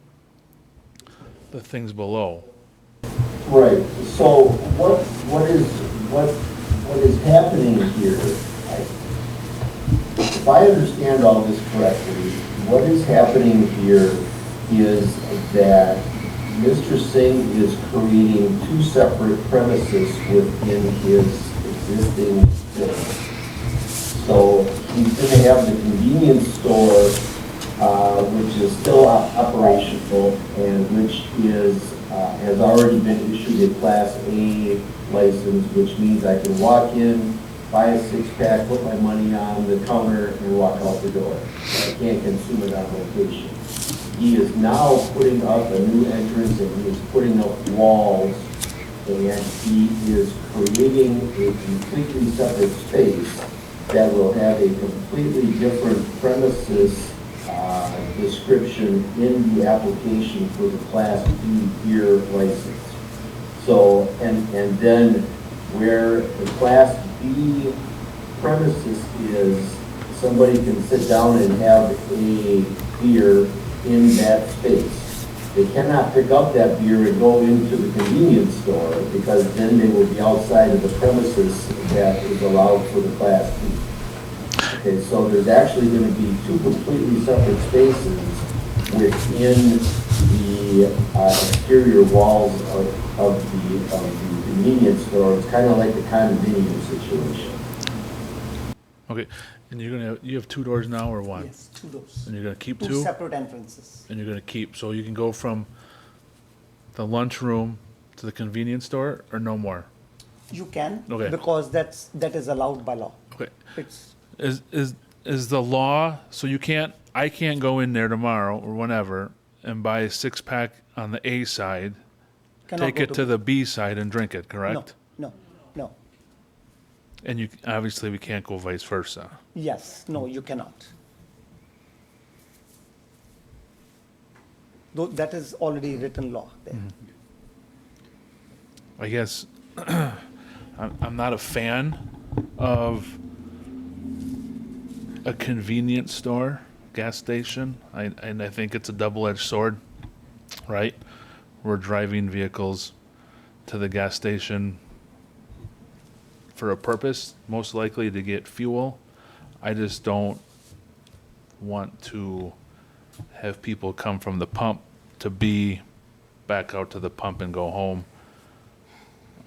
the things below. Right, so what is happening here, if I understand all this correctly, what is happening here is that Mr. Singh is creating two separate premises within his existing business. So he's going to have the convenience store, which is still operational and which has already been issued a Class A license, which means I can walk in, buy a six-pack, put my money on the counter, and walk out the door. I can't consume it on location. He is now putting up a new entrance, and he is putting up walls, and he is creating a completely separate space that will have a completely different premises description in the application for the Class B beer license. So, and then where the Class B premises is, somebody can sit down and have a beer in that space. They cannot pick up that beer and go into the convenience store, because then they will be outside of the premises that is allowed for the Class B. Okay, so there's actually going to be two completely separate spaces within the the exterior walls of the convenience store. It's kind of like a condominium situation. Okay, and you have 2 doors now or one? Yes, 2 doors. And you're gonna keep Two 2? separate entrances. And you're gonna keep, so you can go from the lunchroom to the convenience store or no more? You can, Okay. because that is allowed by law. Okay. It's, Is the law, so I can't go in there tomorrow or whenever and buy a 6-pack on the A side, cannot take go it to the B side and drink it, correct? No, no. And obviously we can't go vice versa. Yes, no, you cannot. Though that is already written law there. I guess I'm not a fan of a convenience store, gas station. And I think it's a double-edged sword, right? We're driving vehicles to the gas station for a purpose, most likely to get fuel. I just don't want to have people come from the pump to be back out to the pump and go home.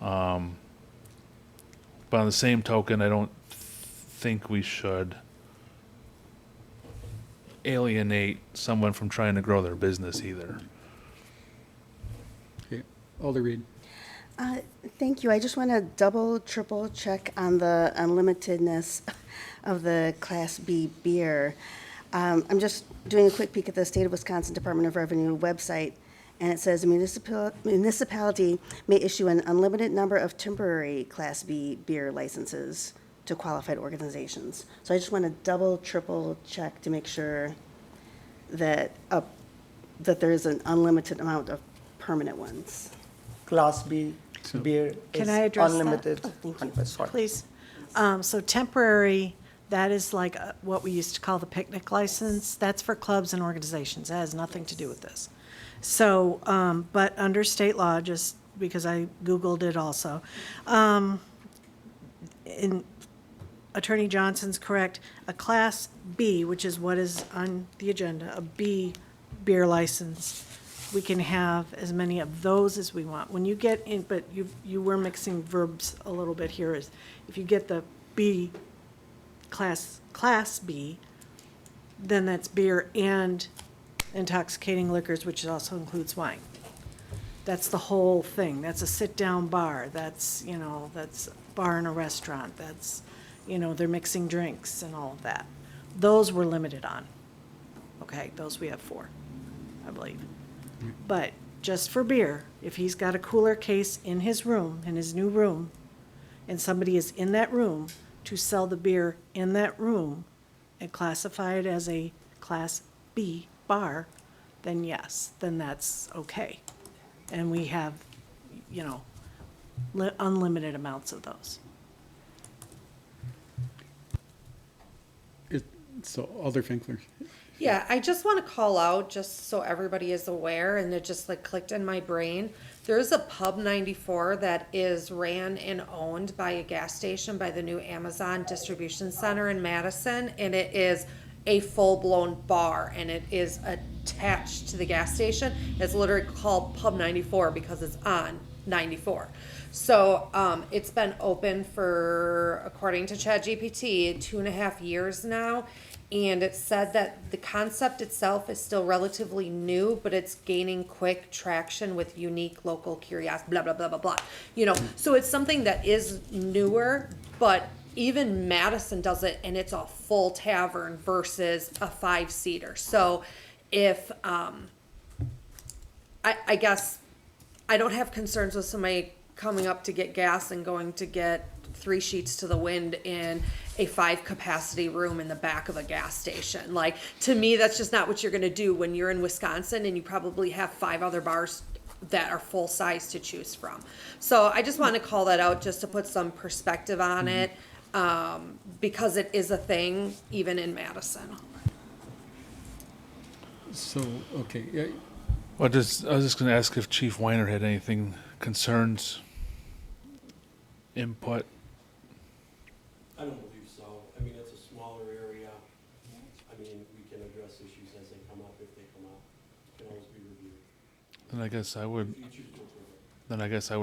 But on the same token, I don't think we should alienate someone from trying to grow their business either. Okay, Alder Reed. Thank you. I just want to double, triple check on the unlimitedness of the Class B beer. I'm just doing a quick peek at the State of Wisconsin Department of Revenue website, and it says a municipality may issue an unlimited number of temporary Class B beer licenses to qualified organizations. So I just want to double, triple check to make sure that that there is an unlimited amount of permanent ones. Class B beer Can is I address that? unlimited. Oh, thank you. 100%. Please. So temporary, that is like what we used to call the picnic license. That's for clubs and organizations. That has nothing to do with this. So, but under state law, just because I Googled it also, in Attorney Johnson's correct, a Class B, which is what is on the agenda, a B beer license, we can have as many of those as we want. When you get in, but you were mixing verbs a little bit here, is if you get the B, Class B, then that's beer and intoxicating liquors, which also includes wine. That's the whole thing. That's a sit-down bar. That's, that's a bar in a restaurant. That's, they're mixing drinks and all of that. Those we're limited on. Okay, those we have 4, I believe. But just for beer, if he's got a cooler case in his room, in his new room, and somebody is in that room to sell the beer in that room and classify it as a Class B bar, then yes, then that's okay. And we have, unlimited amounts of those. So Alder Finkler. Yeah, I just want to call out, just so everybody is aware, and it just like clicked in my brain. There's a Pub 94 that is ran and owned by a gas station by the new Amazon distribution center in Madison, and it is a full-blown bar, and it is attached to the gas station. It's literally called Pub 94 because it's on 94. So it's been open for, according to ChatGPT, 2.5 years now. And it said that the concept itself is still relatively new, but it's gaining quick traction with unique local curiosity, blah, blah, blah, blah, blah. So it's something that is newer, but even Madison does it, and it's a full tavern versus a 5-seater. So if, I guess, I don't have concerns with somebody coming up to get gas and going to get 3 sheets to the wind in a 5-capacity room in the back of a gas station. Like, to me, that's just not what you're gonna do when you're in Wisconsin and you probably have 5 other bars that are full size to choose from. So I just want to call that out just to put some perspective on it, because it is a thing even in Madison. So, okay, yeah, I was just gonna ask if Chief Weiner had anything, concerns, input. I don't believe so. I mean, it's a smaller area. I mean, we can address issues as they come up, if they come up. It can always be reviewed. Then I guess I would,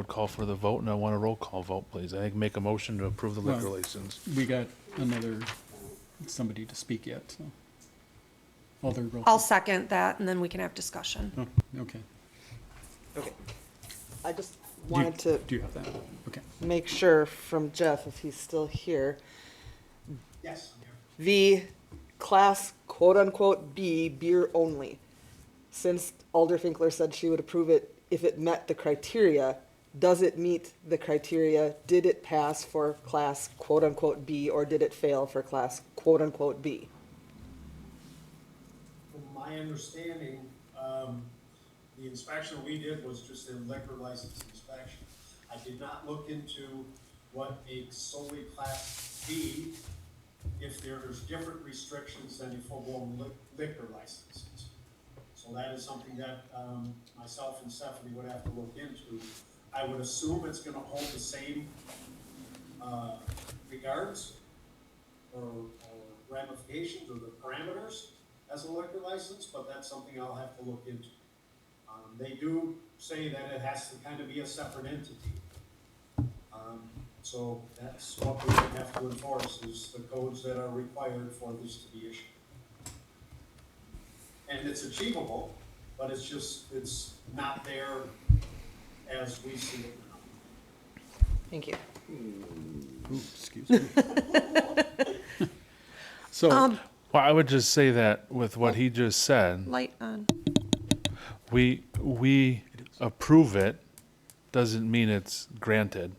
call for the vote, and I want a roll call vote, please. I think make a motion to approve the liquor Well- license. We got somebody to speak yet, so. Alder roll. I'll second that, and then we can have discussion. Oh, okay. Okay. I just wanted to Do you have that? Okay. make sure from Jeff, if he's still here, Yes, I'm here. the class quote-unquote B, beer only. Since Alder Finkler said she would approve it if it met the criteria, does it meet the criteria? Did it pass for class quote-unquote B, or did it fail for class quote-unquote B? From my understanding, the inspection we did was just a liquor license inspection. I did not look into what makes solely Class B, if there's different restrictions than a full-blown liquor licenses. So that is something that myself and Stephanie would have to look into. I would assume it's gonna hold the same regards or ramifications or the parameters as a liquor license, but that's something I'll have to look into. They do say that it has to kind of be a separate entity. So that's what we would have to enforce, is the codes that are required for this to be issued. And it's achievable, but it's not there as we see it now. Thank you. Ooh, excuse me. So, Well, I would just say that with what he just said, Light on. we approve it, doesn't mean it's granted.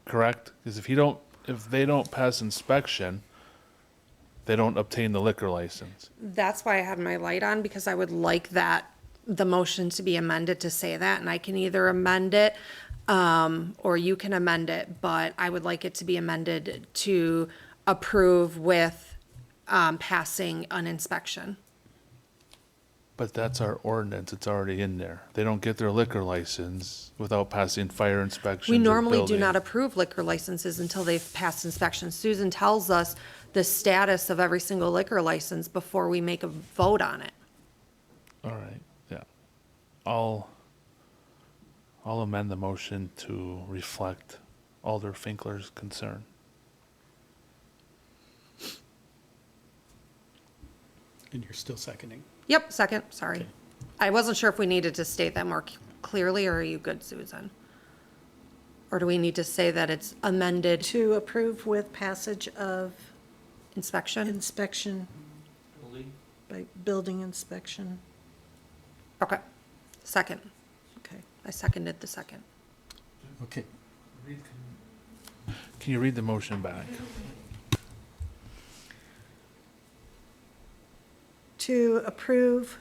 Correct? Because if they don't pass inspection, they don't obtain the liquor license. That's why I had my light on, because I would like the motion to be amended to say that, and I can either amend it, or you can amend it, but I would like it to be amended to approve with, passing an inspection. But that's our ordinance, it's already in there. They don't get their liquor license without passing fire inspections We or normally do building. not approve liquor licenses until they've passed inspections. Susan tells us the status of every single liquor license before we make a vote on it. All right, yeah. I'll amend the motion to reflect Alder Finkler's concern. and you're still seconding. Yep, second, sorry. I wasn't sure if we needed to state that more clearly, or are you good, Susan? Or do we need to say that it's amended To approve with passage of inspection? inspection by building inspection. Okay, second. Okay. I seconded the second. Okay. Can you read the motion back? To approve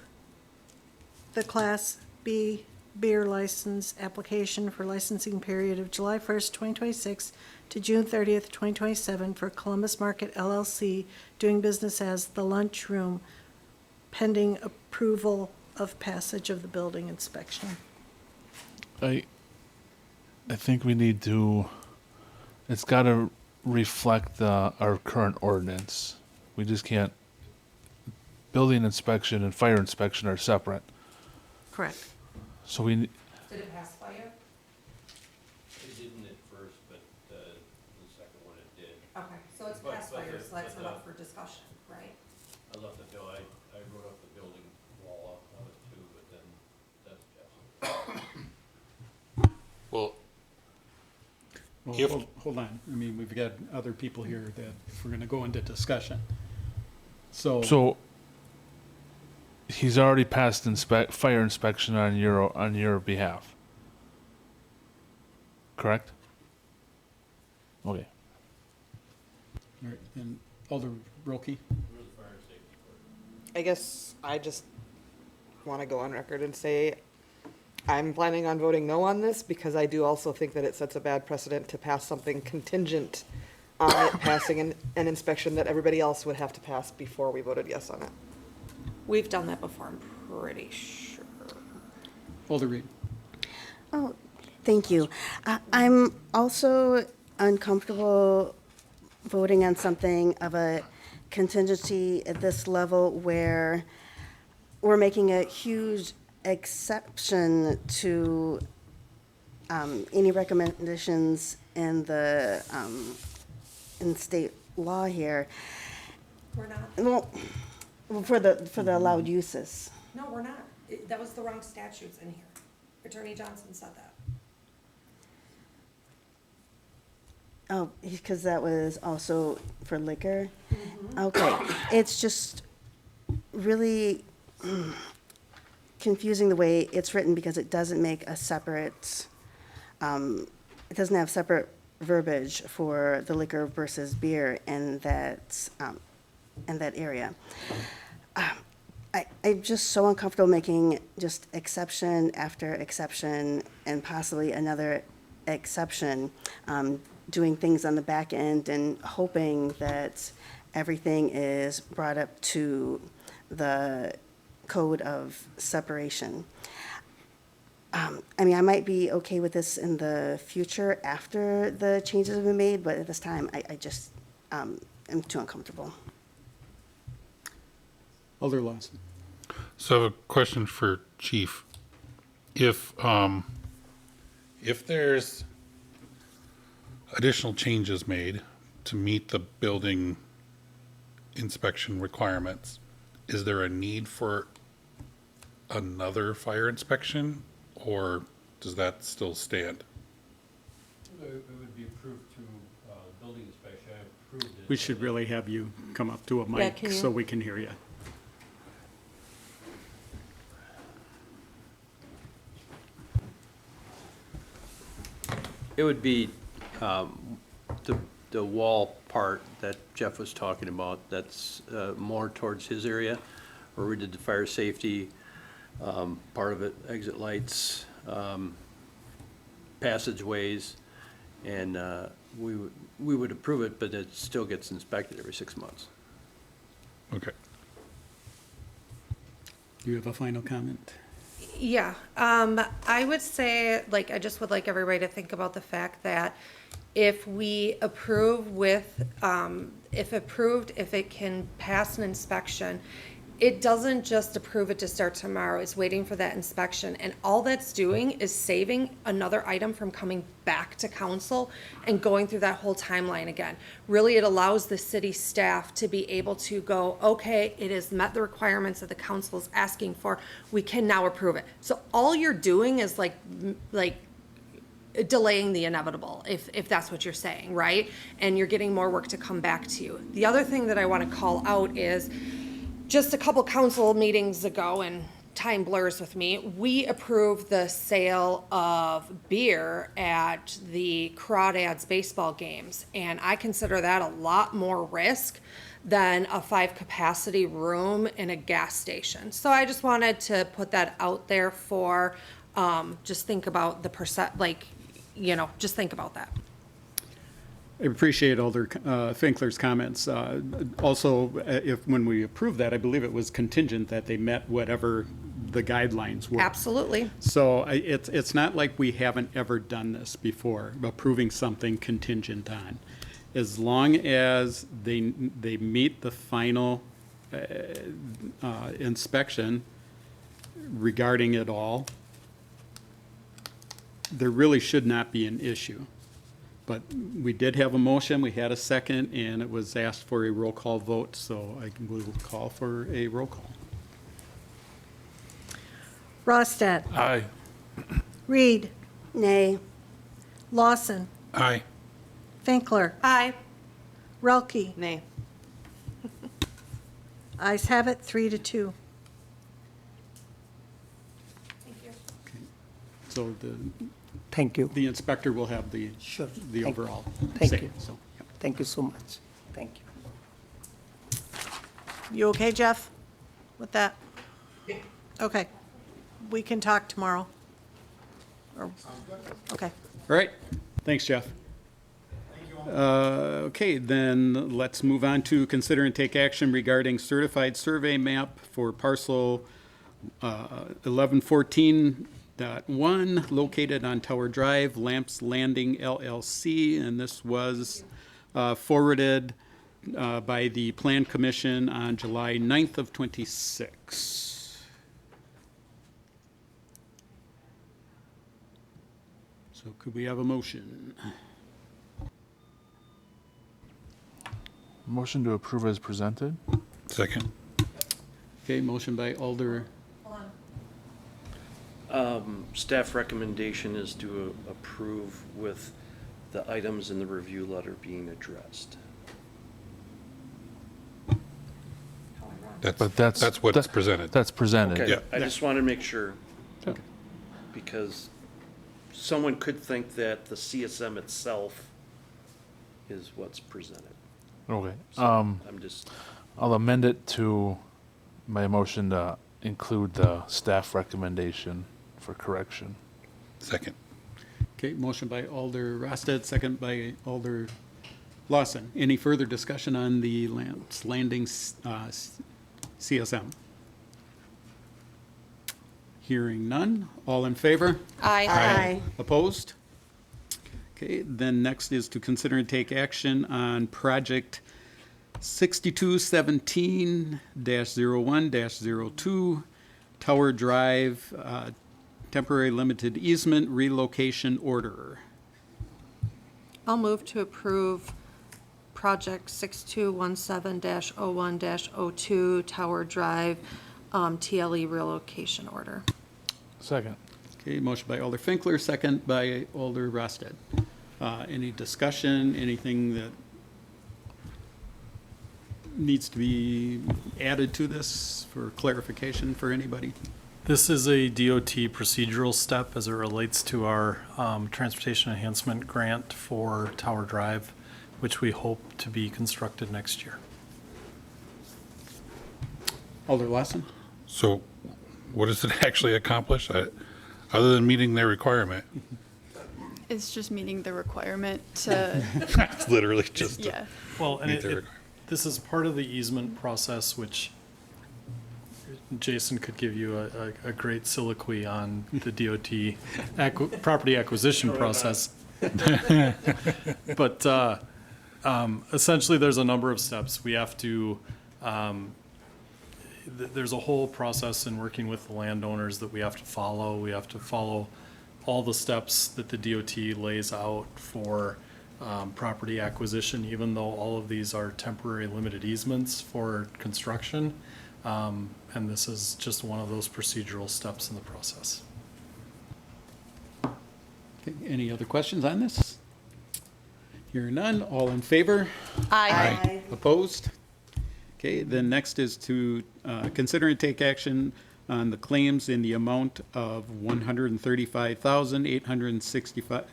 the Class B beer license application for licensing period of July 1st, 2026 to June 30th, 2027 for Columbus Market LLC, doing business as The Lunch Room, pending approval of passage of the building inspection. I think we need to, it's gotta reflect our current ordinance. We just can't, building inspection and fire inspection are separate. Correct. So we, Did it pass fire? It didn't at first, but the second one it did. Okay, so it's But- past but fire, the- so that's but not the- up for discussion, right? I left the bill, I wrote up the building wall up of it too, but then that's Jeff's. Well, Well, If- hold on. I mean, we've got other people here that, if we're gonna go into discussion. So, he's already passed fire inspection on your behalf. Correct? Okay. all right, and Alder Roki, Where's the fire safety for? I guess I just want to go on record and say I'm planning on voting no on this because I do also think that it sets a bad precedent to pass something contingent on it passing an inspection that everybody else would have to pass before we voted yes on it. We've done that before, I'm pretty sure. Alder Reed. Oh, thank you. I'm also uncomfortable voting on something of a contingency at this level where we're making a huge exception to any recommendations in the, in state law here. We're not. Well, for the allowed uses. No, we're not. That was the wrong statutes in here. Attorney Johnson said that. Oh, because that was also for liquor? Okay, it's just really confusing the way it's written because it doesn't make a separate, it doesn't have separate verbiage for the liquor versus beer in that area. I'm just so uncomfortable making just exception after exception and possibly another exception, doing things on the back end and hoping that everything is brought up to the code of separation. I mean, I might be okay with this in the future after the changes have been made, but at this time, I just am too uncomfortable. Alder Lawson. So I have a question for Chief. If there's additional changes made to meet the building inspection requirements, is there a need for another fire inspection, or does that still stand? It would be approved to building inspection. I approved it. We should really have you come up to a Yeah, mic can you? so we can hear you. It would be the wall part that Jeff was talking about, that's more towards his area, where we did the fire safety, part of it, exit lights, passageways, and we would approve it, but it still gets inspected every 6 months. Okay. Do you have a final comment? Yeah, I would say, like, I just would like everybody to think about the fact that if we approve with, if it can pass an inspection, it doesn't just approve it to start tomorrow, it's waiting for that inspection. And all that's doing is saving another item from coming back to council and going through that whole timeline again. Really, it allows the city staff to be able to go, okay, it has met the requirements that the council is asking for, we can now approve it. So all you're doing is like delaying the inevitable, if that's what you're saying, right? And you're getting more work to come back to you. The other thing that I want to call out is, just a couple council meetings ago, and time blurs with me, we approved the sale of beer at the Crawdads baseball games. And I consider that a lot more risk than a 5-capacity room in a gas station. So I just wanted to put that out there for, just think about the just think about that. I appreciate Alder Finkler's comments. Also, when we approved that, I believe it was contingent that they met whatever the guidelines were. Absolutely. So it's not like we haven't ever done this before, approving something contingent on. As long as they meet the final inspection regarding it all, there really should not be an issue. But we did have a motion, we had a second, and it was asked for a roll call vote, so I will call for a roll call. Rostad, Aye. Reed, Nay. Lawson, Aye. Finkler, Aye. Relke. Nay. Ayes have it, 3-2. Thank you. So Thank you. the inspector will have the Sure. the Thank- overall thank say. you. So, yep. Thank you so much. Thank you. You okay, Jeff, with that? Okay. We can talk tomorrow. Okay. All right, thanks, Jeff. Okay, then let's move on to consider and take action regarding certified survey map for parcel 1114.1 located on Tower Drive, Lamps Landing LLC, and this was forwarded by the Plan Commission on July 9th of '26. So could we have a motion? Motion to approve as presented? Second. Okay, motion by Alder, Staff recommendation is to approve with the items in the review letter being addressed. But that's what's presented. That's presented. Okay, Yeah. I just want to make sure, okay. because someone could think that the CSM itself is what's presented. Okay. So I'm just, I'll amend it to my motion to include the staff recommendation for correction. Second. Okay, motion by Alder Rosted, second by Alder Lawson. Any further discussion on the Landing CSM? Hearing none. All in favor? Aye. Opposed? Okay, then next is to consider and take action on project 6217-01-02, Tower Drive, temporary limited easement relocation order. I'll move to approve project 6217-01-02 Tower Drive, TLE relocation order. Second. Okay, motion by Alder Finkler, second by Alder Rosted. Any discussion, anything that needs to be added to this for clarification for anybody? This is a DOT procedural step as it relates to our transportation enhancement grant for Tower Drive, which we hope to be constructed next year. Alder Lawson? So what does it actually accomplish? Other than meeting their requirement? It's just meeting the requirement to, It's literally just. yeah. Well, and Meet their requirement. this is part of the easement process, which Jason could give you a great soliloquy on the DOT property acquisition process. But essentially, there's a number of steps. We have to, there's a whole process in working with the landowners that we have to follow. We have to follow all the steps that the DOT lays out for property acquisition, even though all of these are temporary limited easements for construction. And this is just one of those procedural steps in the process. Okay, any other questions on this? Hearing none, all in favor? Aye. Opposed? Okay, then next is to consider and take action on the claims in the amount of $135,865,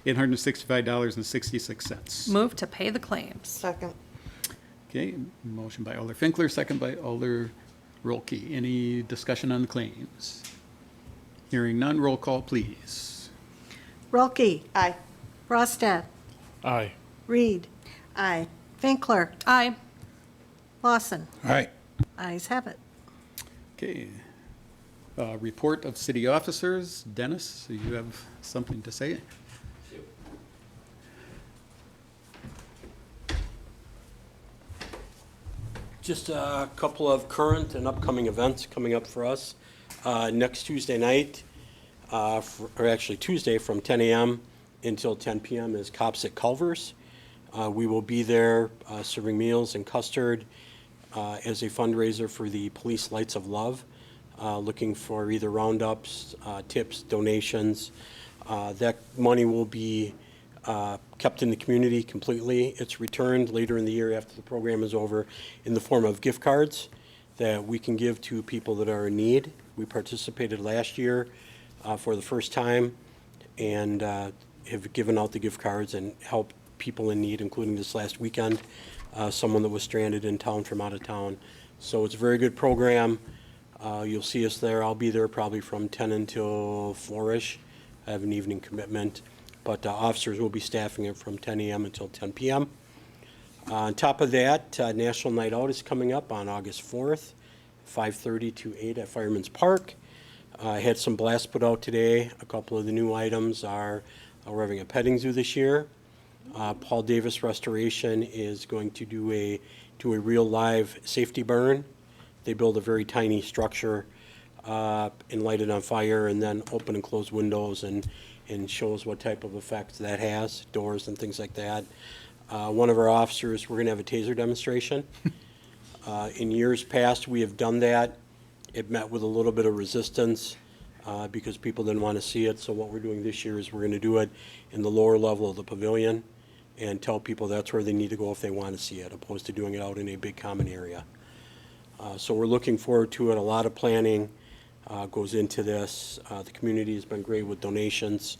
$865.66. Move to pay the claims. Second. Okay, motion by Alder Finkler, second by Alder Rolke. Any discussion on the claims? Hearing none, roll call, please. Rolke, Aye. Rosted, Aye. Reed, Aye. Finkler, Aye. Lawson. All right. Ayes have it. Okay. Report of city officers. Dennis, do you have something to say? Just a couple of current and upcoming events coming up for us. Next Tuesday night, or actually Tuesday from 10 a.m. until 10 p.m. is Cops at Culver's. We will be there serving meals and custard as a fundraiser for the Police Lights of Love, looking for either roundups, tips, donations. That money will be kept in the community completely. It's returned later in the year after the program is over in the form of gift cards that we can give to people that are in need. We participated last year for the first time and have given out the gift cards and helped people in need, including this last weekend, someone that was stranded in town from out of town. So it's a very good program. You'll see us there. I'll be there probably from 10 until 4-ish. I have an evening commitment, but officers will be staffing it from 10 a.m. until 10 p.m. On top of that, National Night Out is coming up on August 4th, 5:30 to 8 at Fireman's Park. I had some blasts put out today. A couple of the new items are we're having a petting zoo this year. Paul Davis Restoration is going to do a real live safety burn. They build a very tiny structure and light it on fire, and then open and close windows and shows what type of effect that has, doors and things like that. One of our officers, we're gonna have a taser demonstration. In years past, we have done that. It met with a little bit of resistance because people didn't want to see it. So what we're doing this year is we're going to do it in the lower level of the pavilion and tell people that's where they need to go if they want to see it, opposed to doing it out in a big common area. So we're looking forward to it. A lot of planning goes into this. The community has been great with donations,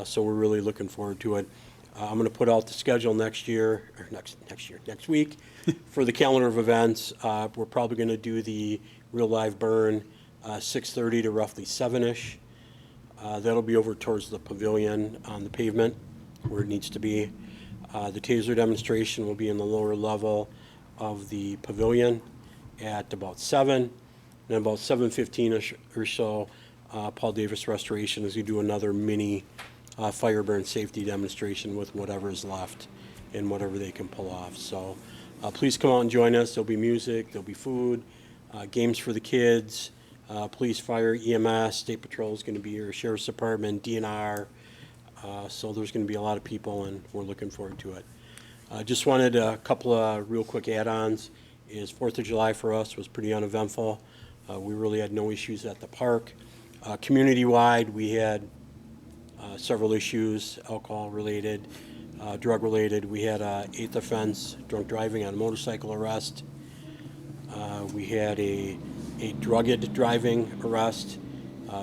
so we're really looking forward to it. I'm going to put out the schedule next week for the calendar of events. We're probably going to do the real live burn 6:30 to roughly 7-ish. That'll be over towards the pavilion on the pavement where it needs to be. The taser demonstration will be in the lower level of the pavilion at about 7. And about 7:15 or so, Paul Davis Restoration is going to do another mini fire burn safety demonstration with whatever is left and whatever they can pull off. So please come out and join us. There'll be music, there'll be food, games for the kids, police, fire, EMS, State Patrol is going to be here, Sheriff's Department, DNR. So there's going to be a lot of people, and we're looking forward to it. Just wanted a couple of real quick add-ons. Is 4th of July for us was pretty uneventful. We really had no issues at the park. Community-wide, we had several issues, alcohol-related, drug-related. We had an 8th offense, drunk driving on a motorcycle arrest. We had a drugged driving arrest.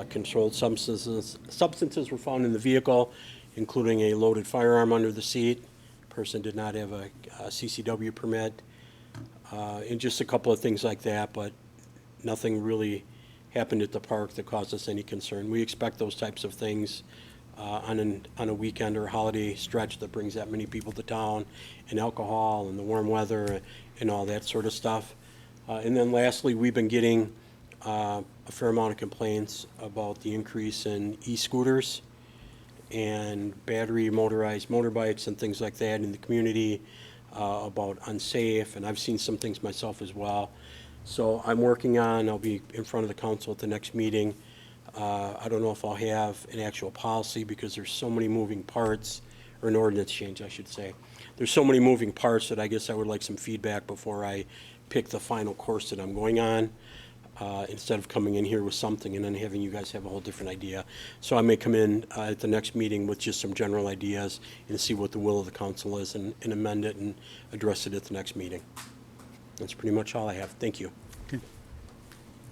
Controlled substances were found in the vehicle, including a loaded firearm under the seat. Person did not have a CCW permit, and just a couple of things like that, but nothing really happened at the park that caused us any concern. We expect those types of things on a weekend or holiday stretch that brings that many people to town, and alcohol and the warm weather and all that sort of stuff. And then lastly, we've been getting a fair amount of complaints about the increase in e-scooters and battery motorized motorbikes and things like that in the community, about unsafe, and I've seen some things myself as well. So I'm working on, I'll be in front of the council at the next meeting. I don't know if I'll have an actual policy because there's so many moving parts, or an ordinance change, I should say. There's so many moving parts that I guess I would like some feedback before I pick the final course that I'm going on, instead of coming in here with something and then having you guys have a whole different idea. So I may come in at the next meeting with just some general ideas and see what the will of the council is and amend it and address it at the next meeting. That's pretty much all I have. Thank you. Okay.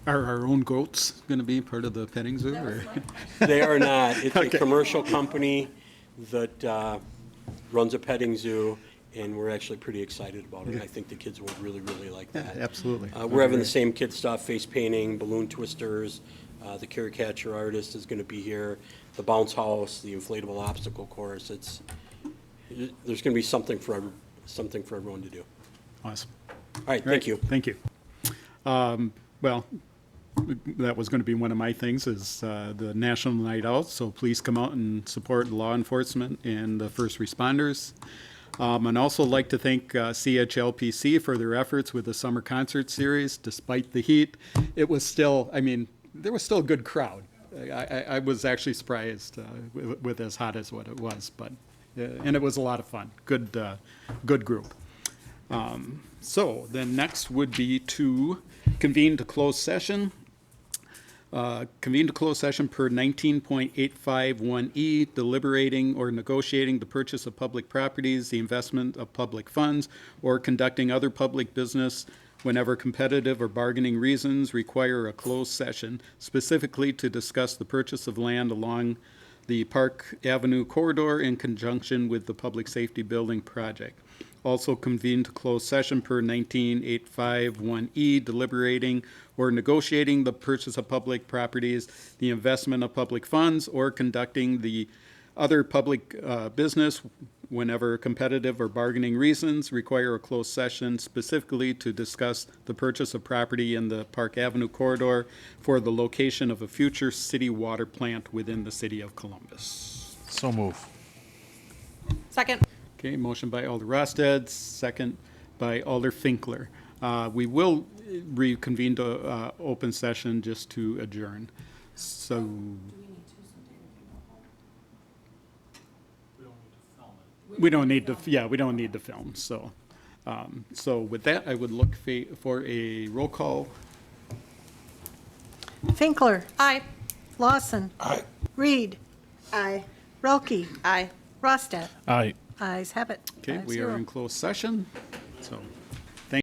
Are our own goats going to be part of the petting zoo? Or? They are not. It's a commercial company that runs a petting zoo, and we're actually pretty excited about it. I think the kids will really, really like that. Absolutely. We're having the same kid stuff, face painting, balloon twisters. The caricature artist is going to be here. The bounce house, the inflatable obstacle course. There's going to be something for everyone to do. Awesome. All right, thank you. Thank you. Well, that was going to be one of my things is the National Night Out, so please come out and support law enforcement and the first responders. And also like to thank CHLPC for their efforts with the summer concert series. Despite the heat, it was still, I mean, there was still a good crowd. I was actually surprised with as hot as what it was, but, and it was a lot of fun. Good group. So then next would be to convene to close session. Convene to close session per 19.851E, deliberating or negotiating the purchase of public properties, the investment of public funds, or conducting other public business whenever competitive or bargaining reasons require a closed session, specifically to discuss the purchase of land along the Park Avenue corridor in conjunction with the public safety building project. Also convene to close session per 19.851E, deliberating or negotiating the purchase of public properties, the investment of public funds, or conducting the other public business whenever competitive or bargaining reasons require a closed session, specifically to discuss the purchase of property in the Park Avenue corridor for the location of a future city water plant within the city of Columbus. So move. Second. Okay, motion by Alder Rosted, second by Alder Finkler. We will reconvene to open session just to adjourn. So, we don't need to, yeah, we don't need to film, so. So with that, I would look for a roll call. Finkler. Aye. Lawson. Aye. Reed. Aye. Relke. Aye. Rostat. Aye. Ayes have it. Okay, we are in closed session, so.